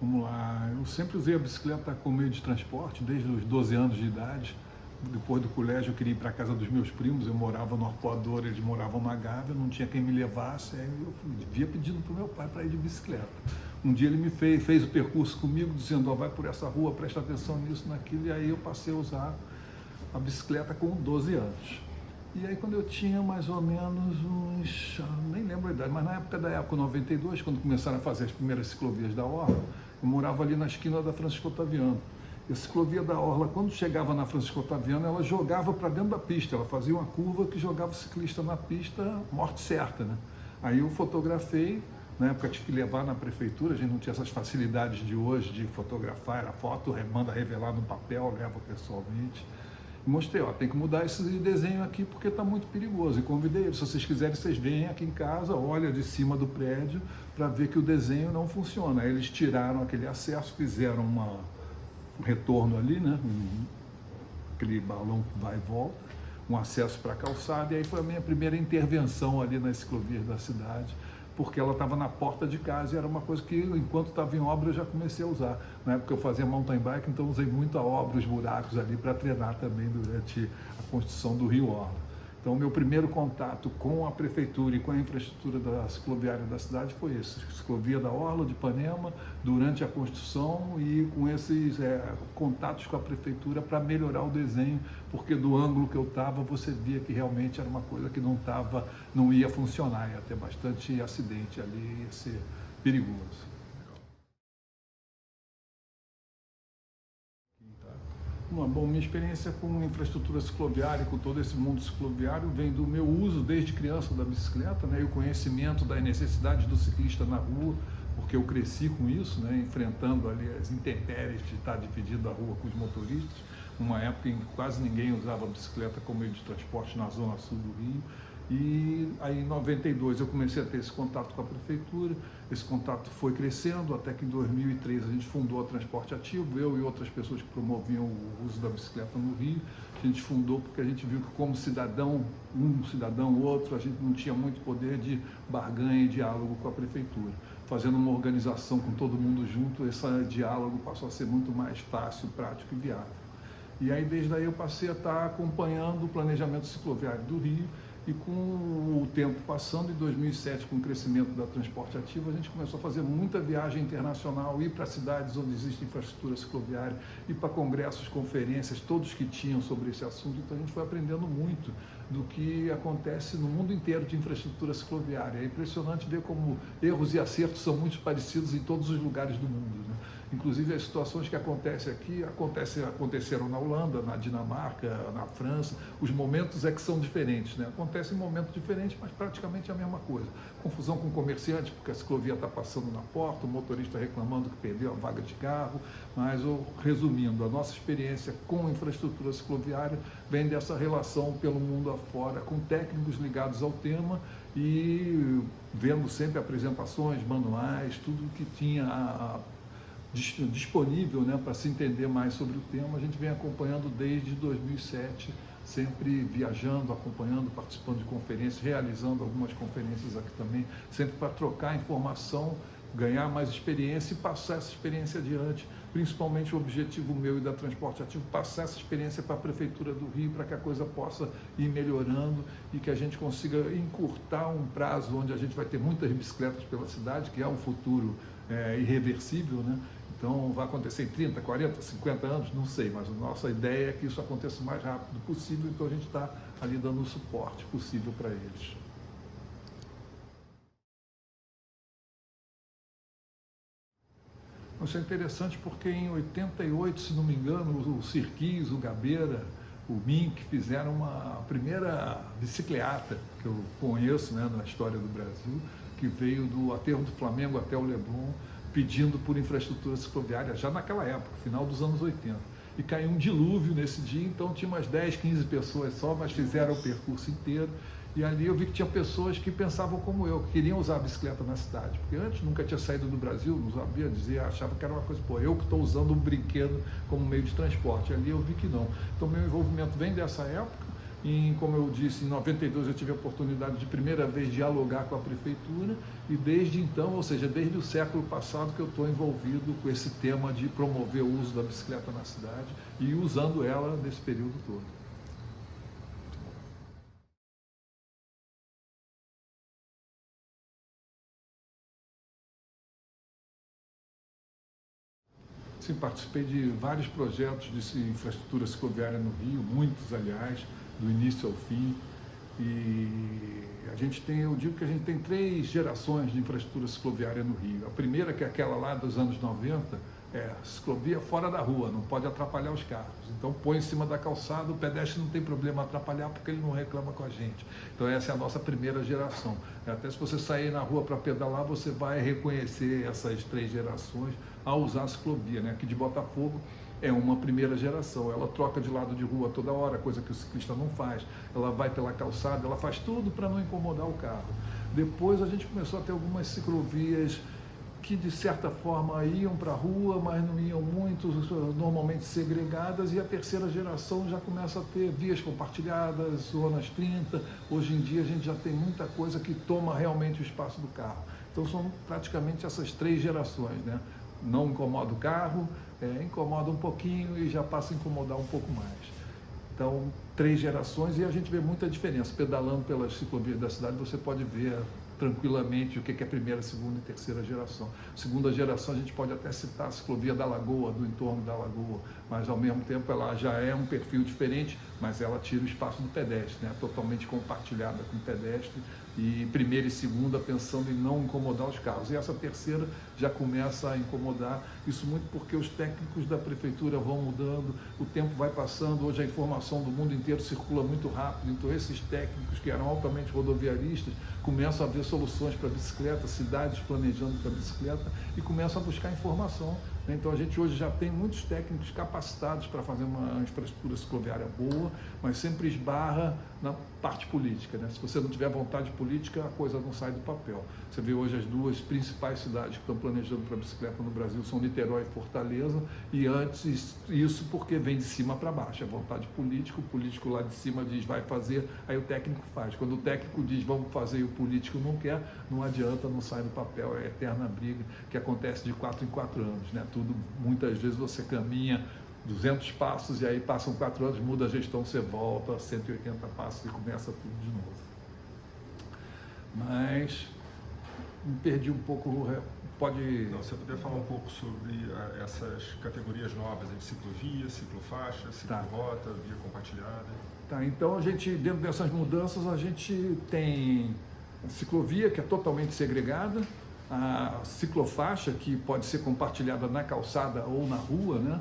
Vamos lá, eu sempre usei a bicicleta como meio de transporte, desde os 12 anos de idade. Depois do colégio eu queria ir para a casa dos meus primos, eu morava no Arpoador, eles moravam na Gávea, não tinha quem me levasse, aí eu vivia pedindo para o meu pai para ir de bicicleta. Um dia ele me fez o percurso comigo, dizendo, vai por essa rua, presta atenção nisso, naquilo, e aí eu passei a usar a bicicleta com 12 anos. E aí quando eu tinha mais ou menos uns, nem lembro a idade, mas na época da época 92, quando começaram a fazer as primeiras ciclovias da Orla, eu morava ali na esquina da Francisco Otaviano. E a ciclovia da Orla, quando chegava na Francisco Otaviano, ela jogava para dentro da pista, ela fazia uma curva que jogava o ciclista na pista, morte certa, né? Aí eu fotografei, na época tive que levar na prefeitura, a gente não tinha essas facilidades de hoje de fotografar, era foto, manda revelar no papel, leva pessoalmente. E mostrei, tem que mudar esse desenho aqui porque está muito perigoso. E convidei eles, se vocês quiserem, vocês vêm aqui em casa, olha de cima do prédio para ver que o desenho não funciona. Aí eles tiraram aquele acesso, fizeram um retorno ali, né? Aquele balão que vai e volta, um acesso para a calçada, e aí foi a minha primeira intervenção ali nas ciclovias da cidade, porque ela estava na porta de casa e era uma coisa que, enquanto estava em obra, eu já comecei a usar. Na época eu fazia mountain bike, então usei muito a obra, os buracos ali, para treinar também durante a construção do Rio Orla. Então, meu primeiro contato com a prefeitura e com a infraestrutura da cicloviária da cidade foi esse, ciclovia da Orla de Ipanema, durante a construção e com esses contatos com a prefeitura para melhorar o desenho, porque do ângulo que eu estava, você via que realmente era uma coisa que não ia funcionar, ia ter bastante acidente ali, ia ser perigoso. Bom, minha experiência com infraestrutura cicloviária, com todo esse mundo cicloviário, vem do meu uso desde criança da bicicleta, né, e o conhecimento das necessidades do ciclista na rua, porque eu cresci com isso, né, enfrentando ali as intempéries de estar dividindo a rua com os motoristas, uma época em que quase ninguém usava a bicicleta como meio de transporte na zona sul do Rio. E aí em 92 eu comecei a ter esse contato com a prefeitura, esse contato foi crescendo até que em 2003 a gente fundou a Transporte Ativo, eu e outras pessoas que promoviam o uso da bicicleta no Rio. A gente fundou porque a gente viu que como cidadão, outro, a gente não tinha muito poder de barganha e diálogo com a prefeitura. Fazendo uma organização com todo mundo junto, esse diálogo passou a ser muito mais fácil, prático e viável. E aí desde aí eu passei a estar acompanhando o planejamento cicloviário do Rio. E com o tempo passando, em 2007, com o crescimento da Transporte Ativo, a gente começou a fazer muita viagem internacional, ir para cidades onde existe infraestrutura cicloviária, ir para congressos, conferências, todos que tinham sobre esse assunto. Então a gente foi aprendendo muito do que acontece no mundo inteiro de infraestrutura cicloviária. É impressionante ver como erros e acertos são muito parecidos em todos os lugares do mundo, né? Inclusive as situações que acontecem aqui aconteceram na Holanda, na Dinamarca, na França. Os momentos é que são diferentes, né? Acontece em momentos diferentes, mas praticamente a mesma coisa. Confusão com o comerciante, porque a ciclovia está passando na porta, o motorista reclamando que perdeu a vaga de carro. Mas, resumindo, a nossa experiência com infraestrutura cicloviária vem dessa relação pelo mundo afora, com técnicos ligados ao tema e vendo sempre apresentações, manuais, tudo que tinha disponível, né, para se entender mais sobre o tema. A gente vem acompanhando desde 2007, sempre viajando, acompanhando, participando de conferências, realizando algumas conferências aqui também, sempre para trocar informação, ganhar mais experiência e passar essa experiência adiante, principalmente o objetivo meu e da Transporte Ativo, passar essa experiência para a Prefeitura do Rio, para que a coisa possa ir melhorando e que a gente consiga encurtar um prazo onde a gente vai ter muitas bicicletas pela cidade, que é um futuro irreversível, né? Então vai acontecer em 30, 40, 50 anos, não sei, mas a nossa ideia é que isso aconteça o mais rápido possível, então a gente está ali dando o suporte possível para eles. Isso é interessante porque em 88, se não me engano, o Sirquis, o Gabeira, o Mink fizeram a primeira bicicleata que eu conheço, né, na história do Brasil, que veio do aterro do Flamengo até o Leblon, pedindo por infraestrutura cicloviária, já naquela época, final dos anos 80. E caiu um dilúvio nesse dia, então tinha umas 10, 15 pessoas só, mas fizeram o percurso inteiro. E ali eu vi que tinha pessoas que pensavam como eu, que queriam usar a bicicleta na cidade. Porque antes nunca tinha saído do Brasil, não sabia dizer, achava que era uma coisa, eu que estou usando um brinquedo como meio de transporte. Ali eu vi que não. Então meu envolvimento vem dessa época. Como eu disse, em 92 eu tive a oportunidade de primeira vez dialogar com a prefeitura e desde então, ou seja, desde o século passado que eu estou envolvido com esse tema de promover o uso da bicicleta na cidade e usando ela nesse período todo. Sim, participei de vários projetos de infraestrutura cicloviária no Rio, muitos, aliás, do início ao fim. E a gente tem, eu digo que a gente tem 3 gerações de infraestrutura cicloviária no Rio. A primeira, que é aquela lá dos anos 90, é ciclovia fora da rua, não pode atrapalhar os carros. Então põe em cima da calçada, o pedestre não tem problema atrapalhar porque ele não reclama com a gente. Então essa é a nossa primeira geração. Até se você sair na rua para pedalar, você vai reconhecer essas 3 gerações ao usar a ciclovia, né? Aqui de Botafogo é uma primeira geração, ela troca de lado de rua toda hora, coisa que o ciclista não faz, ela vai pela calçada, ela faz tudo para não incomodar o carro. Depois a gente começou a ter algumas ciclovias que de certa forma iam para a rua, mas não iam muito, normalmente segregadas, e a terceira geração já começa a ter vias compartilhadas, zonas 30, hoje em dia a gente já tem muita coisa que toma realmente o espaço do carro. Então são praticamente essas 3 gerações, né? Não incomoda o carro, incomoda um pouquinho e já passa a incomodar um pouco mais. Então, 3 gerações e a gente vê muita diferença. Pedalando pelas ciclovias da cidade, você pode ver tranquilamente o que é primeira, segunda e terceira geração. Segunda geração a gente pode até citar a ciclovia da Lagoa, do entorno da Lagoa, mas ao mesmo tempo ela já é um perfil diferente, mas ela tira o espaço do pedestre, né? Totalmente compartilhada com o pedestre, e primeira e segunda pensando em não incomodar os carros. E essa terceira já começa a incomodar, isso muito porque os técnicos da prefeitura vão mudando, o tempo vai passando, hoje a informação do mundo inteiro circula muito rápido, então esses técnicos que eram altamente rodoviaristas começam a ver soluções para bicicleta, cidades planejando para bicicleta e começam a buscar informação. Então a gente hoje já tem muitos técnicos capacitados para fazer uma infraestrutura cicloviária boa, mas sempre esbarra na parte política, né? Se você não tiver vontade política, a coisa não sai do papel. Você vê hoje as 2 principais cidades que estão planejando para bicicleta no Brasil são Niterói e Fortaleza, e antes isso porque vem de cima para baixo, é vontade política, o político lá de cima diz vai fazer, aí o técnico faz. Quando o técnico diz vamos fazer e o político não quer, não adianta, não sai do papel, é a eterna briga que acontece de 4 em 4 anos, né? Tudo, muitas vezes você caminha 200 passos e aí passam 4 anos, muda a gestão, você volta a 180 passos e começa tudo de novo. Mas me perdi um pouco, pode... Não, você poderia falar um pouco sobre essas categorias novas, de ciclovia, ciclofaixa, ciclorota, via compartilhada? Tá, então a gente, dentro dessas mudanças, a gente tem a ciclovia, que é totalmente segregada, a ciclofaixa, que pode ser compartilhada na calçada ou na rua, né?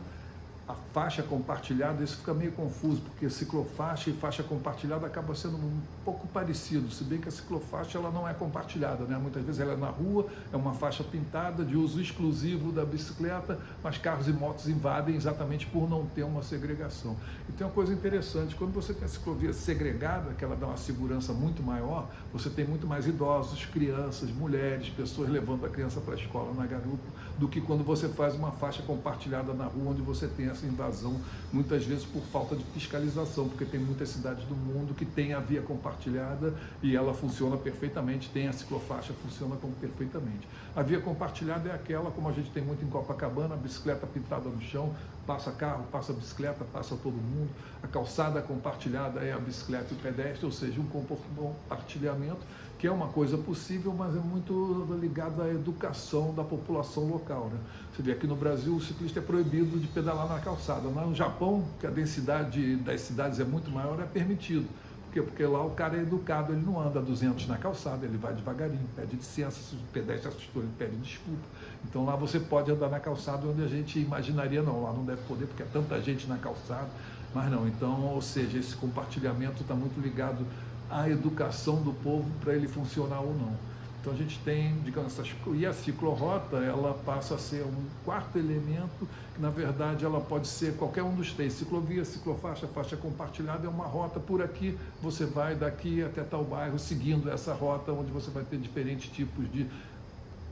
A faixa compartilhada, isso fica meio confuso, porque ciclofaixa e faixa compartilhada acaba sendo um pouco parecido, se bem que a ciclofaixa ela não é compartilhada, né? Muitas vezes ela é na rua, é uma faixa pintada de uso exclusivo da bicicleta, mas carros e motos invadem exatamente por não ter uma segregação. E tem uma coisa interessante, quando você tem a ciclovia segregada, que ela dá uma segurança muito maior, você tem muito mais idosos, crianças, mulheres, pessoas levando a criança para a escola na garupa, do que quando você faz uma faixa compartilhada na rua, onde você tem essa invasão, muitas vezes por falta de fiscalização, porque tem muitas cidades do mundo que tem a via compartilhada e ela funciona perfeitamente, tem a ciclofaixa, funciona como perfeitamente. A via compartilhada é aquela, como a gente tem muito em Copacabana, a bicicleta pintada no chão, passa carro, passa bicicleta, passa todo mundo. A calçada compartilhada é a bicicleta e o pedestre, ou seja, um compartilhamento que é uma coisa possível, mas é muito ligada à educação da população local, né? Você vê aqui no Brasil o ciclista é proibido de pedalar na calçada. No Japão, que a densidade das cidades é muito maior, é permitido. Por quê? Porque lá o cara é educado, ele não anda 200 na calçada, ele vai devagarinho, pede licença, se o pedestre assustou, ele pede desculpa. Então lá você pode andar na calçada onde a gente imaginaria, não, lá não deve poder porque é tanta gente na calçada, mas não. Então, ou seja, esse compartilhamento está muito ligado à educação do povo para ele funcionar ou não. Então a gente tem, digamos, e a ciclorota, ela passa a ser um 4º elemento, que na verdade ela pode ser qualquer um dos 3, ciclovia, ciclofaixa, faixa compartilhada, é uma rota por aqui, você vai daqui até tal bairro, seguindo essa rota, onde você vai ter diferentes tipos de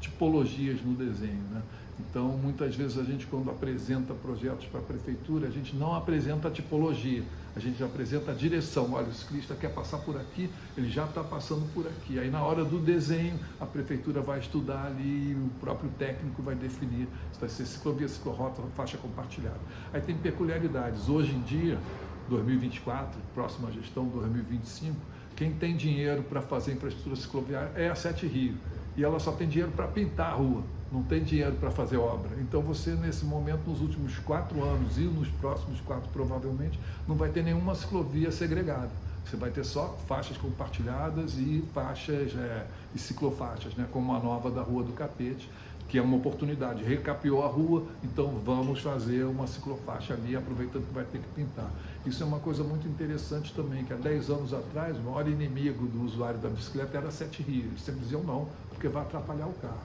tipologias no desenho, né? Então, muitas vezes a gente, quando apresenta projetos para a prefeitura, a gente não apresenta a tipologia, a gente apresenta a direção. Olha, o ciclista quer passar por aqui, ele já está passando por aqui. Aí, na hora do desenho, a prefeitura vai estudar ali e o próprio técnico vai definir se vai ser ciclovia, ciclorrota, faixa compartilhada. Aí tem peculiaridades. Hoje em dia, 2024, próxima gestão 2025, quem tem dinheiro para fazer infraestrutura cicloviária é a Sete Rio. E ela só tem dinheiro para pintar a rua, não tem dinheiro para fazer obra. Então você, nesse momento, nos últimos 4 anos e nos próximos 4, provavelmente, não vai ter nenhuma ciclovia segregada. Você vai ter só faixas compartilhadas e faixas e ciclofaixas, né, como a nova da Rua do Capete, que é uma oportunidade. Recapeou a rua, então vamos fazer uma ciclofaixa ali, aproveitando que vai ter que pintar. Isso é uma coisa muito interessante também, que há 10 anos atrás, o maior inimigo do usuário da bicicleta era a Sete Rio. Eles sempre diziam não, porque vai atrapalhar o carro.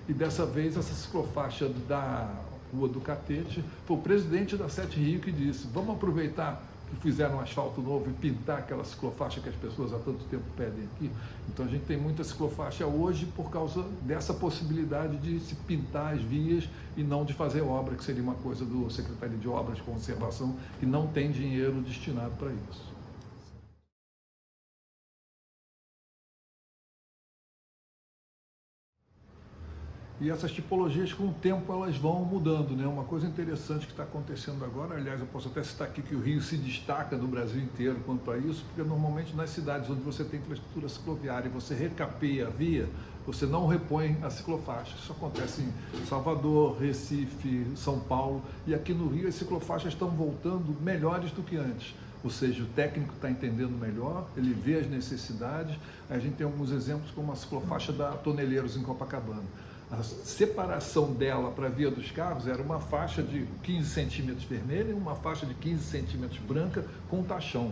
E dessa vez, essa ciclofaixa da Rua do Catete, foi o presidente da Sete Rio que disse, vamos aproveitar que fizeram um asfalto novo e pintar aquela ciclofaixa que as pessoas há tanto tempo pedem aqui. Então a gente tem muita ciclofaixa hoje por causa dessa possibilidade de se pintar as vias e não de fazer obra, que seria uma coisa do Secretaria de Obras de Conservação, que não tem dinheiro destinado para isso. E essas tipologias, com o tempo, elas vão mudando, né? Uma coisa interessante que está acontecendo agora, aliás, eu posso até citar aqui que o Rio se destaca no Brasil inteiro quanto a isso, porque normalmente nas cidades onde você tem infraestrutura cicloviária e você recapeia a via, você não repõe a ciclofaixa. Isso acontece em Salvador, Recife, São Paulo, e aqui no Rio as ciclofaixas estão voltando melhores do que antes. Ou seja, o técnico está entendendo melhor, ele vê as necessidades. A gente tem alguns exemplos como a ciclofaixa da Toneleiros em Copacabana. A separação dela para a via dos carros era uma faixa de 15 centímetros vermelha e uma faixa de 15 centímetros branca com tachão.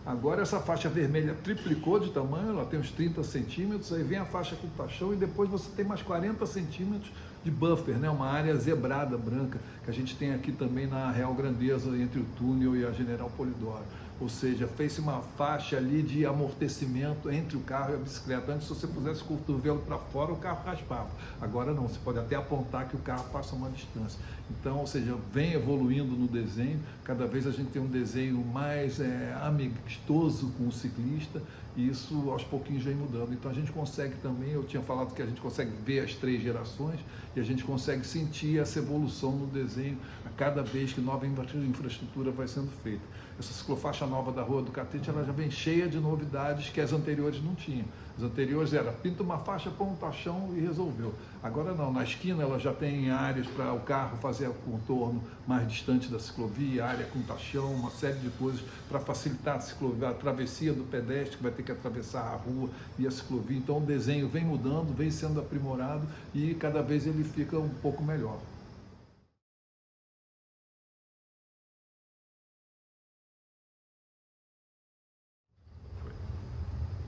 Agora essa faixa vermelha triplicou de tamanho, ela tem uns 30 centímetros, aí vem a faixa com tachão e depois você tem mais 40 centímetros de buffer, né? Uma área zebrada branca, que a gente tem aqui também na Real Grandeza, entre o túnel e a General Polidoro. Ou seja, fez-se uma faixa ali de amortecimento entre o carro e a bicicleta. Antes, se você pusesse o cotovelo para fora, o carro raspava. Agora não, você pode até apontar que o carro passa uma distância. Então, ou seja, vem evoluindo no desenho, cada vez a gente tem um desenho mais amistoso com o ciclista, e isso aos pouquinhos vem mudando. Então a gente consegue também, eu tinha falado que a gente consegue ver as 3 gerações, e a gente consegue sentir essa evolução no desenho a cada vez que nova infraestrutura vai sendo feita. Essa ciclofaixa nova da Rua do Catete, ela já vem cheia de novidades que as anteriores não tinham. As anteriores era pinta uma faixa, põe um tachão e resolveu. Agora não, na esquina ela já tem áreas para o carro fazer o contorno mais distante da ciclovia, área com tachão, uma série de coisas para facilitar a ciclovia, a travessia do pedestre que vai ter que atravessar a rua e a ciclovia. Então o desenho vem mudando, vem sendo aprimorado e cada vez ele fica um pouco melhor.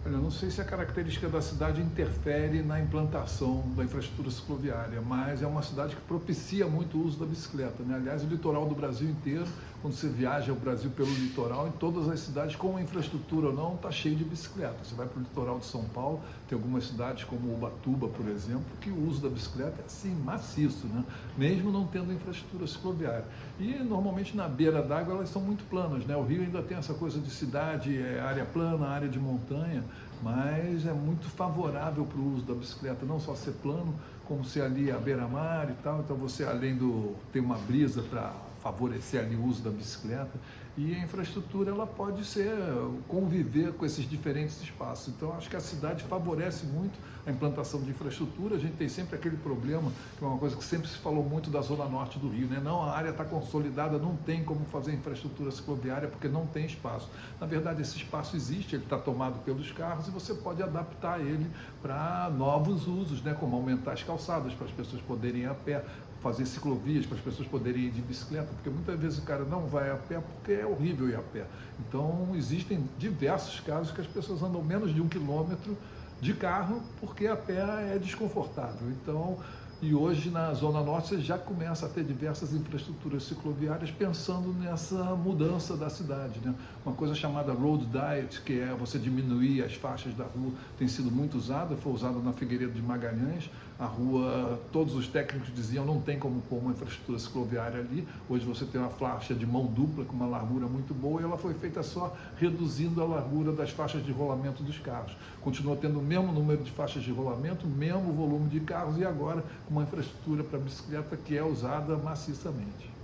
Olha, eu não sei se a característica da cidade interfere na implantação da infraestrutura cicloviária, mas é uma cidade que propicia muito o uso da bicicleta, né? Aliás, o litoral do Brasil inteiro, quando você viaja o Brasil pelo litoral, em todas as cidades, com infraestrutura ou não, está cheio de bicicleta. Você vai para o litoral de São Paulo, tem algumas cidades como Ubatuba, por exemplo, que o uso da bicicleta é assim, maciço, né? Mesmo não tendo infraestrutura cicloviária. E normalmente na beira d'água elas são muito planas, né? O Rio ainda tem essa coisa de cidade, área plana, área de montanha, mas é muito favorável para o uso da bicicleta, não só ser plano, como ser ali à beira-mar e tal. Então você, além do ter uma brisa para favorecer ali o uso da bicicleta, e a infraestrutura ela pode ser conviver com esses diferentes espaços. Então acho que a cidade favorece muito a implantação de infraestrutura. A gente tem sempre aquele problema, que é uma coisa que sempre se falou muito da zona norte do Rio, né? Não, a área está consolidada, não tem como fazer infraestrutura cicloviária porque não tem espaço. Na verdade, esse espaço existe, ele está tomado pelos carros e você pode adaptar ele para novos usos, né? Como aumentar as calçadas para as pessoas poderem ir a pé, fazer ciclovias para as pessoas poderem ir de bicicleta, porque muitas vezes o cara não vai a pé porque é horrível ir a pé. Então existem diversos casos que as pessoas andam menos de 1 quilômetro de carro porque a pé é desconfortável. Então E hoje na Zona Norte você já começa a ter diversas infraestruturas cicloviárias pensando nessa mudança da cidade, né? Uma coisa chamada Road Diet, que é você diminuir as faixas da rua, tem sido muito usada, foi usada na Figueiredo de Magalhães. A rua, todos os técnicos diziam, não tem como pôr uma infraestrutura cicloviária ali. Hoje você tem uma faixa de mão dupla com uma largura muito boa e ela foi feita só reduzindo a largura das faixas de rolamento dos carros. Continua tendo o mesmo número de faixas de rolamento, o mesmo volume de carros e agora com uma infraestrutura para bicicleta que é usada maciçamente.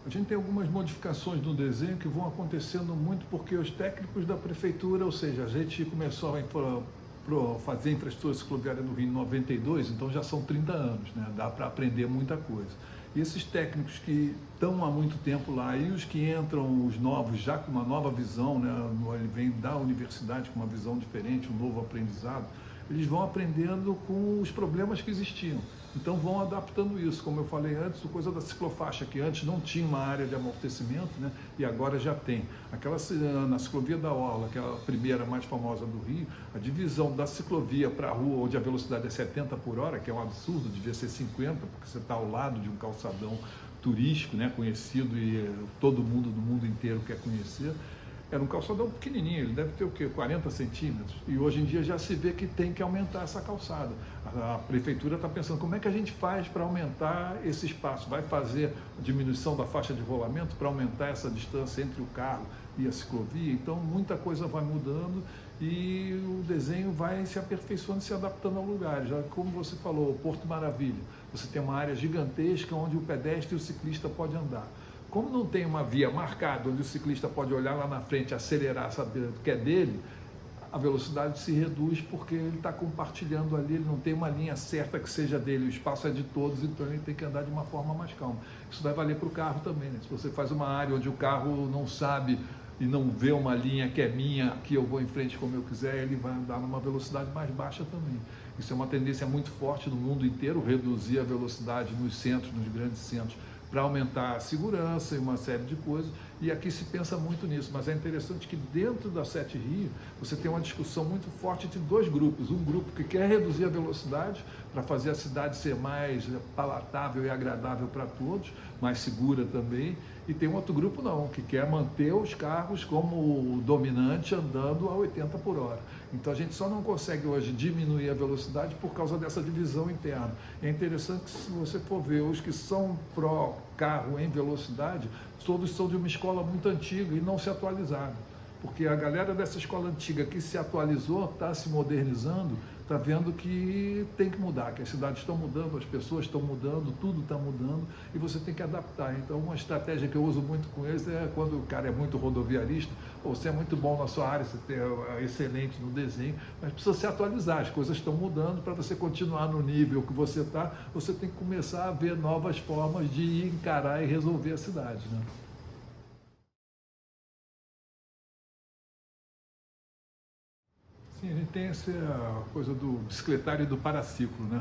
A gente tem algumas modificações no desenho que vão acontecendo muito porque os técnicos da prefeitura, ou seja, a gente começou a fazer infraestrutura cicloviária no Rio em 92, então já são 30 anos, né? Dá para aprender muita coisa. E esses técnicos que estão há muito tempo lá e os que entram, os novos, já com uma nova visão, né? Ele vem da universidade com uma visão diferente, um novo aprendizado, eles vão aprendendo com os problemas que existiam. Então vão adaptando isso, como eu falei antes, coisa da ciclofaixa, que antes não tinha uma área de amortecimento, né? E agora já tem. Aquela na ciclovia da Orla, que é a primeira mais famosa do Rio, a divisão da ciclovia para a rua, onde a velocidade é 70 por hora, que é um absurdo, devia ser 50, porque você está ao lado de um calçadão turístico, né? Conhecido e todo mundo do mundo inteiro quer conhecer. Era um calçadão pequenininho, ele deve ter o quê? 40 centímetros. E hoje em dia já se vê que tem que aumentar essa calçada. A prefeitura está pensando como é que a gente faz para aumentar esse espaço. Vai fazer a diminuição da faixa de rolamento para aumentar essa distância entre o carro e a ciclovia. Então muita coisa vai mudando e o desenho vai se aperfeiçoando e se adaptando ao lugar. Já como você falou, Porto Maravilha, você tem uma área gigantesca onde o pedestre e o ciclista podem andar. Como não tem uma via marcada onde o ciclista pode olhar lá na frente, acelerar, saber que é dele, a velocidade se reduz porque ele está compartilhando ali, ele não tem uma linha certa que seja dele, o espaço é de todos, então ele tem que andar de uma forma mais calma. Isso vai valer para o carro também, né? Se você faz uma área onde o carro não sabe e não vê uma linha que é minha, que eu vou em frente como eu quiser, ele vai andar numa velocidade mais baixa também. Isso é uma tendência muito forte no mundo inteiro, reduzir a velocidade nos centros, nos grandes centros, para aumentar a segurança e uma série de coisas, e aqui se pensa muito nisso, mas é interessante que dentro da Sete Rio você tem uma discussão muito forte entre dois grupos, um grupo que quer reduzir a velocidade para fazer a cidade ser mais palatável e agradável para todos, mais segura também, e tem um outro grupo não, que quer manter os carros como dominante andando a 80 por hora. Então a gente só não consegue hoje diminuir a velocidade por causa dessa divisão interna. É interessante que se você for ver os que são pró-carro em velocidade, todos são de uma escola muito antiga e não se atualizaram. Porque a galera dessa escola antiga que se atualizou, está se modernizando, está vendo que tem que mudar, que as cidades estão mudando, as pessoas estão mudando, tudo está mudando e você tem que adaptar. Então uma estratégia que eu uso muito com eles é quando o cara é muito rodoviarista, ou você é muito bom na sua área, você é excelente no desenho, mas precisa se atualizar, as coisas estão mudando, para você continuar no nível que você está, você tem que começar a ver novas formas de encarar e resolver a cidade, né? Sim, a gente tem essa coisa do bicicletário e do paraciclo, né?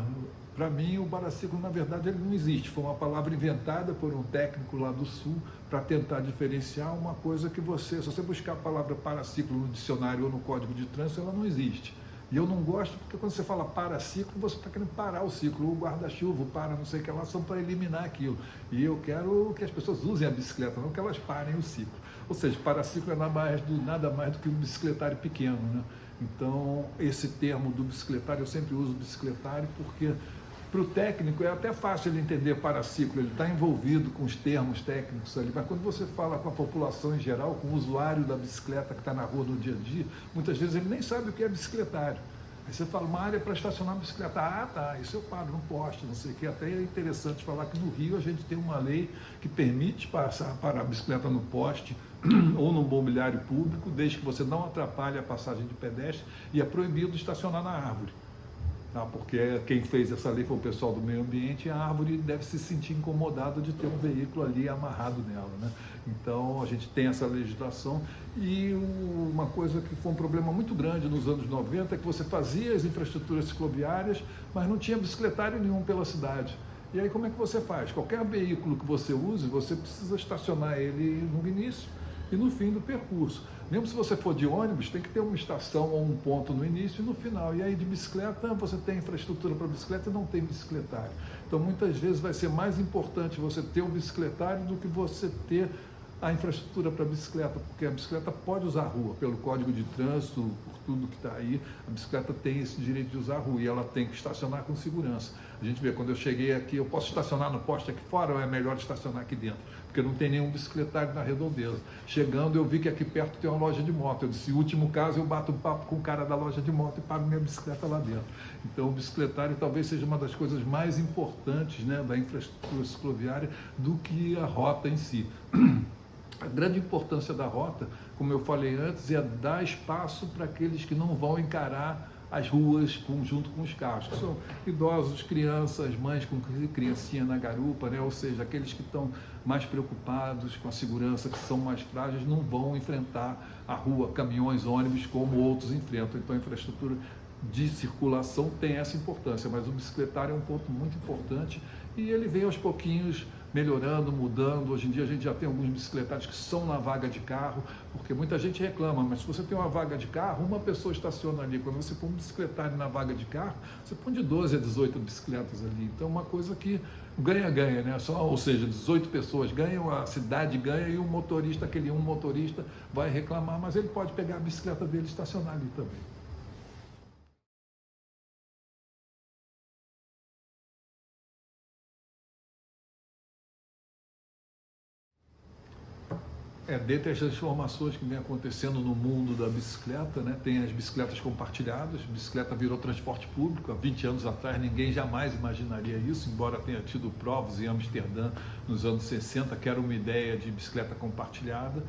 Para mim, o paraciclo, na verdade, ele não existe. Foi uma palavra inventada por um técnico lá do Sul para tentar diferenciar uma coisa que se você buscar a palavra paraciclo no dicionário ou no Código de Trânsito, ela não existe. E eu não gosto porque quando você fala paraciclo, você está querendo parar o ciclo, o guarda-chuva, para não sei o que lá, são para eliminar aquilo. E eu quero que as pessoas usem a bicicleta, não que elas parem o ciclo. Ou seja, paraciclo é nada mais do que um bicicletário pequeno, né? Então, esse termo do bicicletário, eu sempre uso bicicletário porque para o técnico é até fácil ele entender paraciclo, ele está envolvido com os termos técnicos ali, mas quando você fala com a população em geral, com o usuário da bicicleta que está na rua no dia a dia, muitas vezes ele nem sabe o que é bicicletário. Aí você fala, uma área para estacionar a bicicleta, tá, isso eu paro no poste, não sei o que. Até é interessante falar que no Rio a gente tem uma lei que permite parar a bicicleta no poste ou no mobiliário público, desde que você não atrapalhe a passagem de pedestre, e é proibido estacionar na árvore. Tá? Porque quem fez essa lei foi o pessoal do meio ambiente e a árvore deve se sentir incomodada de ter um veículo ali amarrado nela, né? Então a gente tem essa legislação e uma coisa que foi um problema muito grande nos anos 90 é que você fazia as infraestruturas cicloviárias, mas não tinha bicicletário nenhum pela cidade. E aí como é que você faz? Qualquer veículo que você use, você precisa estacionar ele no início e no fim do percurso. Mesmo se você for de ônibus, tem que ter uma estação ou um ponto no início e no final. E aí de bicicleta, você tem infraestrutura para bicicleta e não tem bicicletário. Então muitas vezes vai ser mais importante você ter um bicicletário do que você ter a infraestrutura para a bicicleta, porque a bicicleta pode usar a rua, pelo Código de Trânsito, por tudo que está aí, a bicicleta tem esse direito de usar a rua e ela tem que estacionar com segurança. A gente vê, quando eu cheguei aqui, eu posso estacionar no poste aqui fora ou é melhor estacionar aqui dentro? Porque não tem nenhum bicicletário na redondeza. Chegando, eu vi que aqui perto tem uma loja de moto. Eu disse, último caso, eu bato um papo com o cara da loja de moto e paro minha bicicleta lá dentro. Então, o bicicletário talvez seja uma das coisas mais importantes, né, da infraestrutura cicloviária do que a rota em si. A grande importância da rota, como eu falei antes, é dar espaço para aqueles que não vão encarar as ruas junto com os carros, que são idosos, crianças, mães com criancinha na garupa, né? Ou seja, aqueles que estão mais preocupados com a segurança, que são mais frágeis, não vão enfrentar a rua, caminhões, ônibus, como outros enfrentam. Então a infraestrutura de circulação tem essa importância, mas o bicicletário é um ponto muito importante e ele vem aos pouquinhos melhorando, mudando. Hoje em dia a gente já tem alguns bicicletários que são na vaga de carro, porque muita gente reclama, mas se você tem uma vaga de carro, uma pessoa estaciona ali. Quando você põe um bicicletário na vaga de carro, você põe de 12 a 18 bicicletas ali. Então é uma coisa que ganha-ganha, né? Ou seja, 18 pessoas ganham, a cidade ganha e o motorista, aquele motorista vai reclamar, mas ele pode pegar a bicicleta dele e estacionar ali também. Dentre as transformações que vem acontecendo no mundo da bicicleta, né, tem as bicicletas compartilhadas. A bicicleta virou transporte público. Há 20 anos atrás ninguém jamais imaginaria isso, embora tenha tido provas em Amsterdã nos anos 60, que era uma ideia de bicicleta compartilhada.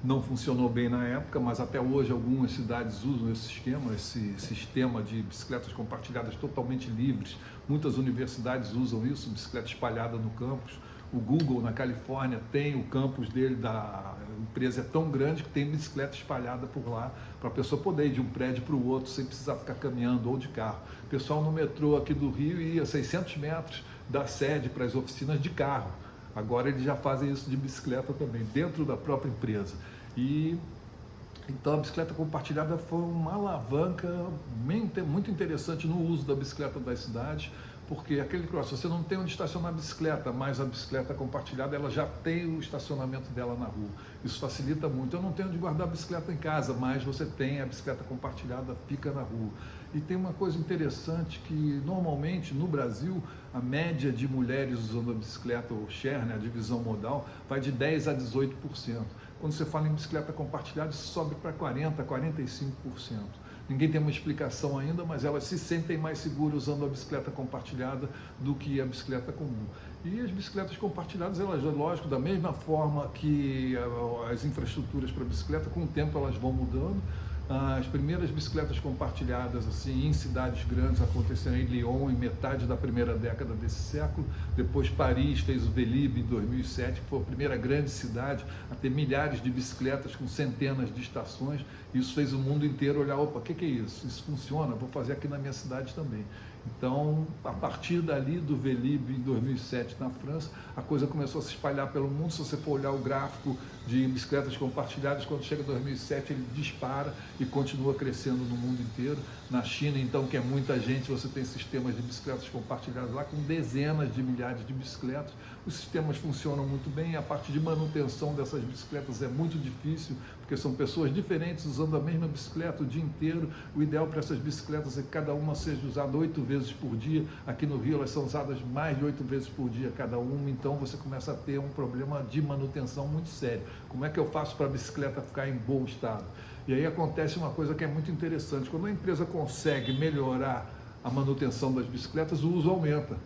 Não funcionou bem na época, mas até hoje algumas cidades usam esse sistema de bicicletas compartilhadas totalmente livres. Muitas universidades usam isso, bicicleta espalhada no campus. O Google, na Califórnia, tem o campus dele, da empresa é tão grande que tem bicicleta espalhada por lá, para a pessoa poder ir de um prédio para o outro sem precisar ficar caminhando ou de carro. O pessoal no metrô aqui do Rio ia 600 metros da sede para as oficinas de carro. Agora eles já fazem isso de bicicleta também, dentro da própria empresa. Então a bicicleta compartilhada foi uma alavanca muito interessante no uso da bicicleta das cidades, porque aquele cross, você não tem onde estacionar a bicicleta, mas a bicicleta compartilhada ela já tem o estacionamento dela na rua. Isso facilita muito. Eu não tenho onde guardar a bicicleta em casa, mas você tem a bicicleta compartilhada, fica na rua. E tem uma coisa interessante que normalmente no Brasil a média de mulheres usando a bicicleta ou share, né, a divisão modal, vai de 10 a 18%. Quando você fala em bicicleta compartilhada, isso sobe para 40%, 45%. Ninguém tem uma explicação ainda, mas elas se sentem mais seguras usando a bicicleta compartilhada do que a bicicleta comum. E as bicicletas compartilhadas, elas, lógico, da mesma forma que as infraestruturas para bicicleta, com o tempo elas vão mudando. As primeiras bicicletas compartilhadas assim, em cidades grandes aconteceram em Lyon em metade da primeira década desse século. Depois Paris fez o Vélib em 2007, que foi a primeira grande cidade a ter milhares de bicicletas com centenas de estações. Isso fez o mundo inteiro olhar, opa, o que é isso? Isso funciona, vou fazer aqui na minha cidade também. Então, a partir dali do Vélib em 2007 na França, a coisa começou a se espalhar pelo mundo. Se você for olhar o gráfico de bicicletas compartilhadas, quando chega em 2007 ele dispara e continua crescendo no mundo inteiro. Na China, então, que é muita gente, você tem sistemas de bicicletas compartilhadas lá com dezenas de milhares de bicicletas. Os sistemas funcionam muito bem, a parte de manutenção dessas bicicletas é muito difícil, porque são pessoas diferentes usando a mesma bicicleta o dia inteiro. O ideal para essas bicicletas é que cada uma seja usada 8 vezes por dia. Aqui no Rio elas são usadas mais de 8 vezes por dia cada uma, então você começa a ter um problema de manutenção muito sério. Como é que eu faço para a bicicleta ficar em bom estado? E aí acontece uma coisa que é muito interessante. Quando a empresa consegue melhorar a manutenção das bicicletas, o uso aumenta.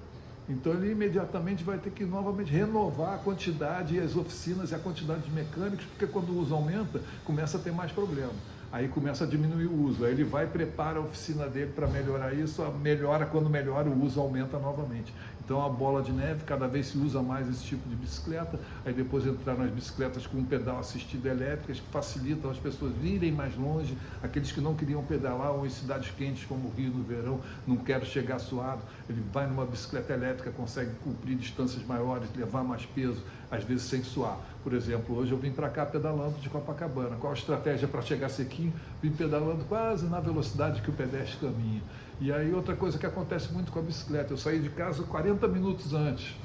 Então ele imediatamente vai ter que novamente renovar a quantidade e as oficinas e a quantidade de mecânicos, porque quando o uso aumenta, começa a ter mais problema. aí começa a diminuir o uso. Aí ele vai e prepara a oficina dele para melhorar isso, melhora, quando melhora o uso aumenta novamente. Então a bola de neve, cada vez se usa mais esse tipo de bicicleta, aí depois entraram as bicicletas com um pedal assistido elétricas, que facilitam as pessoas irem mais longe, aqueles que não queriam pedalar ou em cidades quentes como o Rio no verão, não quero chegar suado, ele vai numa bicicleta elétrica, consegue cumprir distâncias maiores, levar mais peso, às vezes sem suar. Por exemplo, hoje eu vim para cá pedalando de Copacabana. Qual a estratégia para chegar sequinho? Vim pedalando quase na velocidade que o pedestre caminha. E aí outra coisa que acontece muito com a bicicleta, eu saí de casa 40 minutos antes,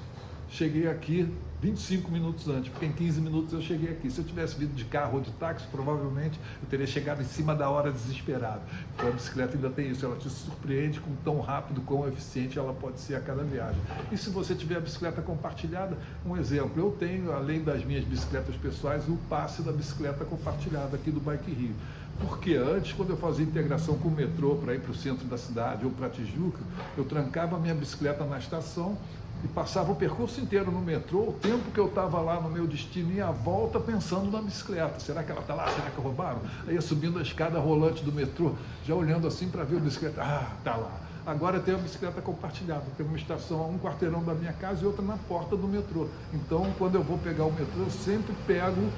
cheguei aqui 25 minutos antes, porque em 15 minutos eu cheguei aqui. Se eu tivesse vindo de carro ou de táxi, provavelmente eu teria chegado em cima da hora desesperado. Então a bicicleta ainda tem isso, ela te surpreende com tão rápido, quão eficiente ela pode ser a cada viagem. E se você tiver a bicicleta compartilhada, um exemplo, eu tenho, além das minhas bicicletas pessoais, o passe da bicicleta compartilhada aqui do Bike Rio. Porque antes, quando eu fazia integração com o metrô para ir para o centro da cidade ou para Tijuca, eu trancava a minha bicicleta na estação e passava o percurso inteiro no metrô, o tempo que eu estava lá no meu destino e a volta pensando na bicicleta. Será que ela está lá? Será que roubaram? Aí ia subindo a escada rolante do metrô, já olhando assim para ver a bicicleta. Ah, está lá. Agora eu tenho a bicicleta compartilhada, tem uma estação a um quarteirão da minha casa e outra na porta do metrô. Então, quando eu vou pegar o metrô, eu sempre pego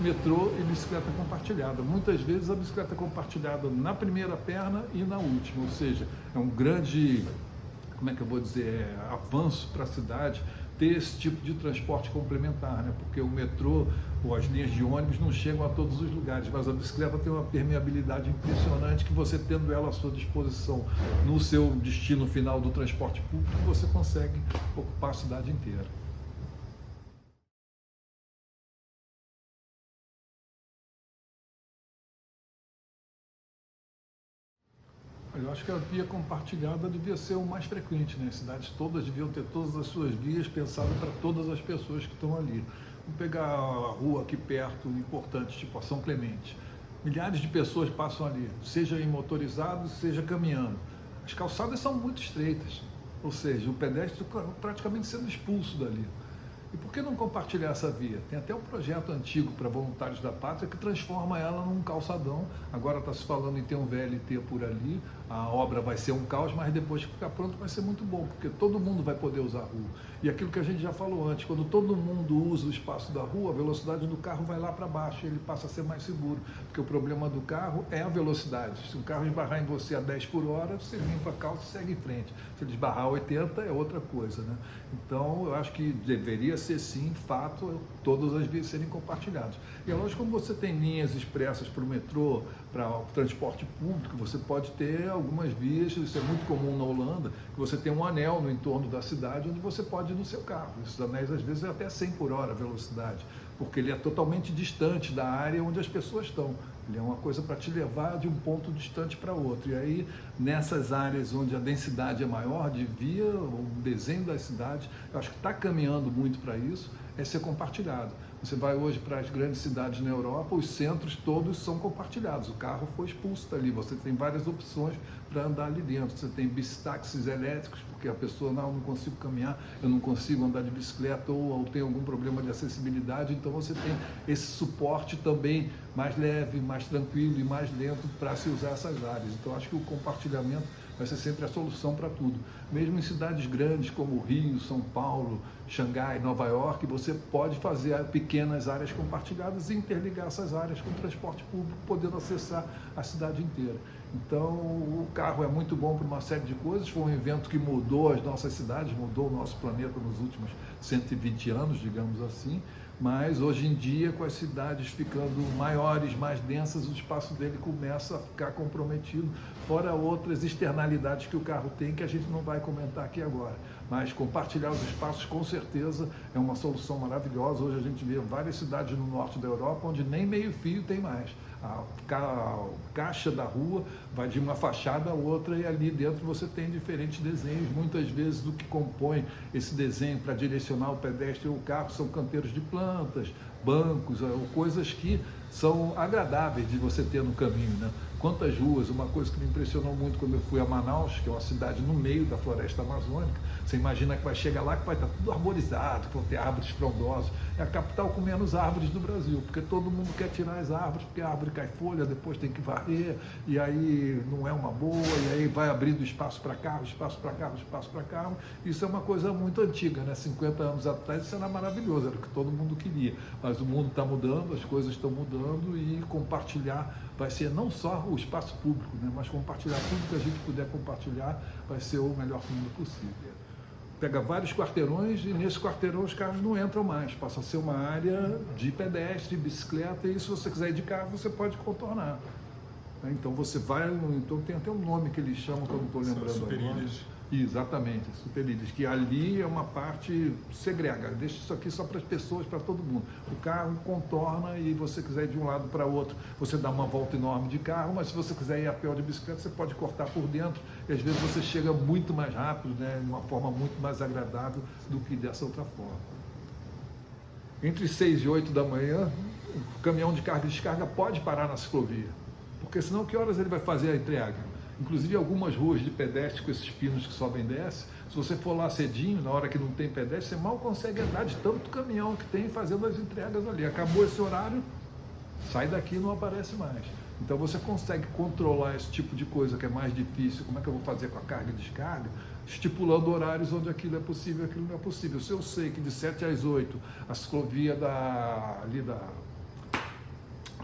metrô e bicicleta compartilhada. Muitas vezes a bicicleta compartilhada na primeira perna e na última, ou seja, é um grande, como é que eu vou dizer, avanço para a cidade ter esse tipo de transporte complementar, né? Porque o metrô ou as linhas de ônibus não chegam a todos os lugares, mas a bicicleta tem uma permeabilidade impressionante que você tendo ela à sua disposição no seu destino final do transporte público, você consegue ocupar a cidade inteira. Eu acho que a via compartilhada devia ser o mais frequente, né? As cidades todas deviam ter todas as suas vias pensadas para todas as pessoas que estão ali. Vamos pegar a rua aqui perto, importante, tipo a São Clemente. Milhares de pessoas passam ali, seja em motorizados, seja caminhando. As calçadas são muito estreitas, ou seja, o pedestre praticamente sendo expulso dali. E por que não compartilhar essa via? Tem até um projeto antigo para voluntários da pátria que transforma ela num calçadão. Agora está se falando em ter um VLT por ali, a obra vai ser um caos, mas depois que ficar pronto vai ser muito bom, porque todo mundo vai poder usar a rua. E aquilo que a gente já falou antes, quando todo mundo usa o espaço da rua, a velocidade do carro vai lá para baixo, ele passa a ser mais seguro, porque o problema do carro é a velocidade. Se o carro esbarrar em você a 10 por hora, você limpa a calça e segue em frente. Se ele esbarrar a 80, é outra coisa, né? Então, eu acho que deveria ser sim, fato, todas as vias serem compartilhadas. E é lógico, como você tem linhas expressas para o metrô, para o transporte público, você pode ter algumas vias, isso é muito comum na Holanda, que você tem um anel no entorno da cidade onde você pode ir no seu carro. Esses anéis às vezes é até 100 por hora a velocidade, porque ele é totalmente distante da área onde as pessoas estão. Ele é uma coisa para te levar de um ponto distante para outro. E aí, nessas áreas onde a densidade é maior de via, o desenho das cidades, eu acho que está caminhando muito para isso, é ser compartilhado. Você vai hoje para as grandes cidades na Europa, os centros todos são compartilhados, o carro foi expulso dali, você tem várias opções para andar ali dentro, você tem bicitaxis elétricos, porque a pessoa, não, eu não consigo caminhar, eu não consigo andar de bicicleta ou tem algum problema de acessibilidade, então você tem esse suporte também mais leve, mais tranquilo e mais lento para se usar essas áreas. Então acho que o compartilhamento vai ser sempre a solução para tudo. Mesmo em cidades grandes como Rio, São Paulo, Xangai, Nova York, você pode fazer pequenas áreas compartilhadas e interligar essas áreas com o transporte público, podendo acessar a cidade inteira. Então, o carro é muito bom para uma série de coisas, foi um evento que mudou as nossas cidades, mudou o nosso planeta nos últimos 120 anos, digamos assim, mas hoje em dia, com as cidades ficando maiores, mais densas, o espaço dele começa a ficar comprometido, fora outras externalidades que o carro tem, que a gente não vai comentar aqui agora. Mas compartilhar os espaços, com certeza, é uma solução maravilhosa. Hoje a gente vê várias cidades no norte da Europa, onde nem meio fio tem mais. A caixa da rua vai de uma fachada a outra e ali dentro você tem diferentes desenhos. Muitas vezes o que compõe esse desenho para direcionar o pedestre ou o carro são canteiros de plantas, bancos, ou coisas que são agradáveis de você ter no caminho, né? Quantas ruas, uma coisa que me impressionou muito quando eu fui a Manaus, que é uma cidade no meio da floresta amazônica, você imagina que vai chegar lá que vai estar tudo arborizado, que vão ter árvores frondosas. É a capital com menos árvores do Brasil, porque todo mundo quer tirar as árvores, porque a árvore cai folha, depois tem que varrer, e aí não é uma boa, e aí vai abrindo espaço para carro, espaço para carro, espaço para carro. Isso é uma coisa muito antiga, né? 50 anos atrás isso era maravilhoso, era o que todo mundo queria. Mas o mundo está mudando, as coisas estão mudando, e compartilhar vai ser não só o espaço público, né? Mas compartilhar tudo que a gente puder compartilhar vai ser o melhor mundo possível. Pega vários quarteirões e nesse quarteirão os carros não entram mais, passa a ser uma área de pedestre, bicicleta, e se você quiser ir de carro você pode contornar. Então você vai, então tem até um nome que eles chamam, que eu não estou lembrando agora. Exatamente, superilhas, que ali é uma parte segrega, deixa isso aqui só para as pessoas, para todo mundo. O carro contorna e você quiser ir de um lado para outro, você dá uma volta enorme de carro, mas se você quiser ir a pé ou de bicicleta, você pode cortar por dentro e às vezes você chega muito mais rápido, né, de uma forma muito mais agradável do que dessa outra forma. Entre 6 e 8 da manhã, o caminhão de carga e descarga pode parar na ciclovia, porque senão que horas ele vai fazer a entrega? Inclusive algumas ruas de pedestre com esses pinos que sobem e descem, se você for lá cedinho, na hora que não tem pedestre, você mal consegue andar de tanto caminhão que tem fazendo as entregas ali. Acabou esse horário, sai daqui e não aparece mais. Então você consegue controlar esse tipo de coisa que é mais difícil, como é que eu vou fazer com a carga e descarga, estipulando horários onde aquilo é possível e aquilo não é possível. Se eu sei que de 7 às 8 a ciclovia ali da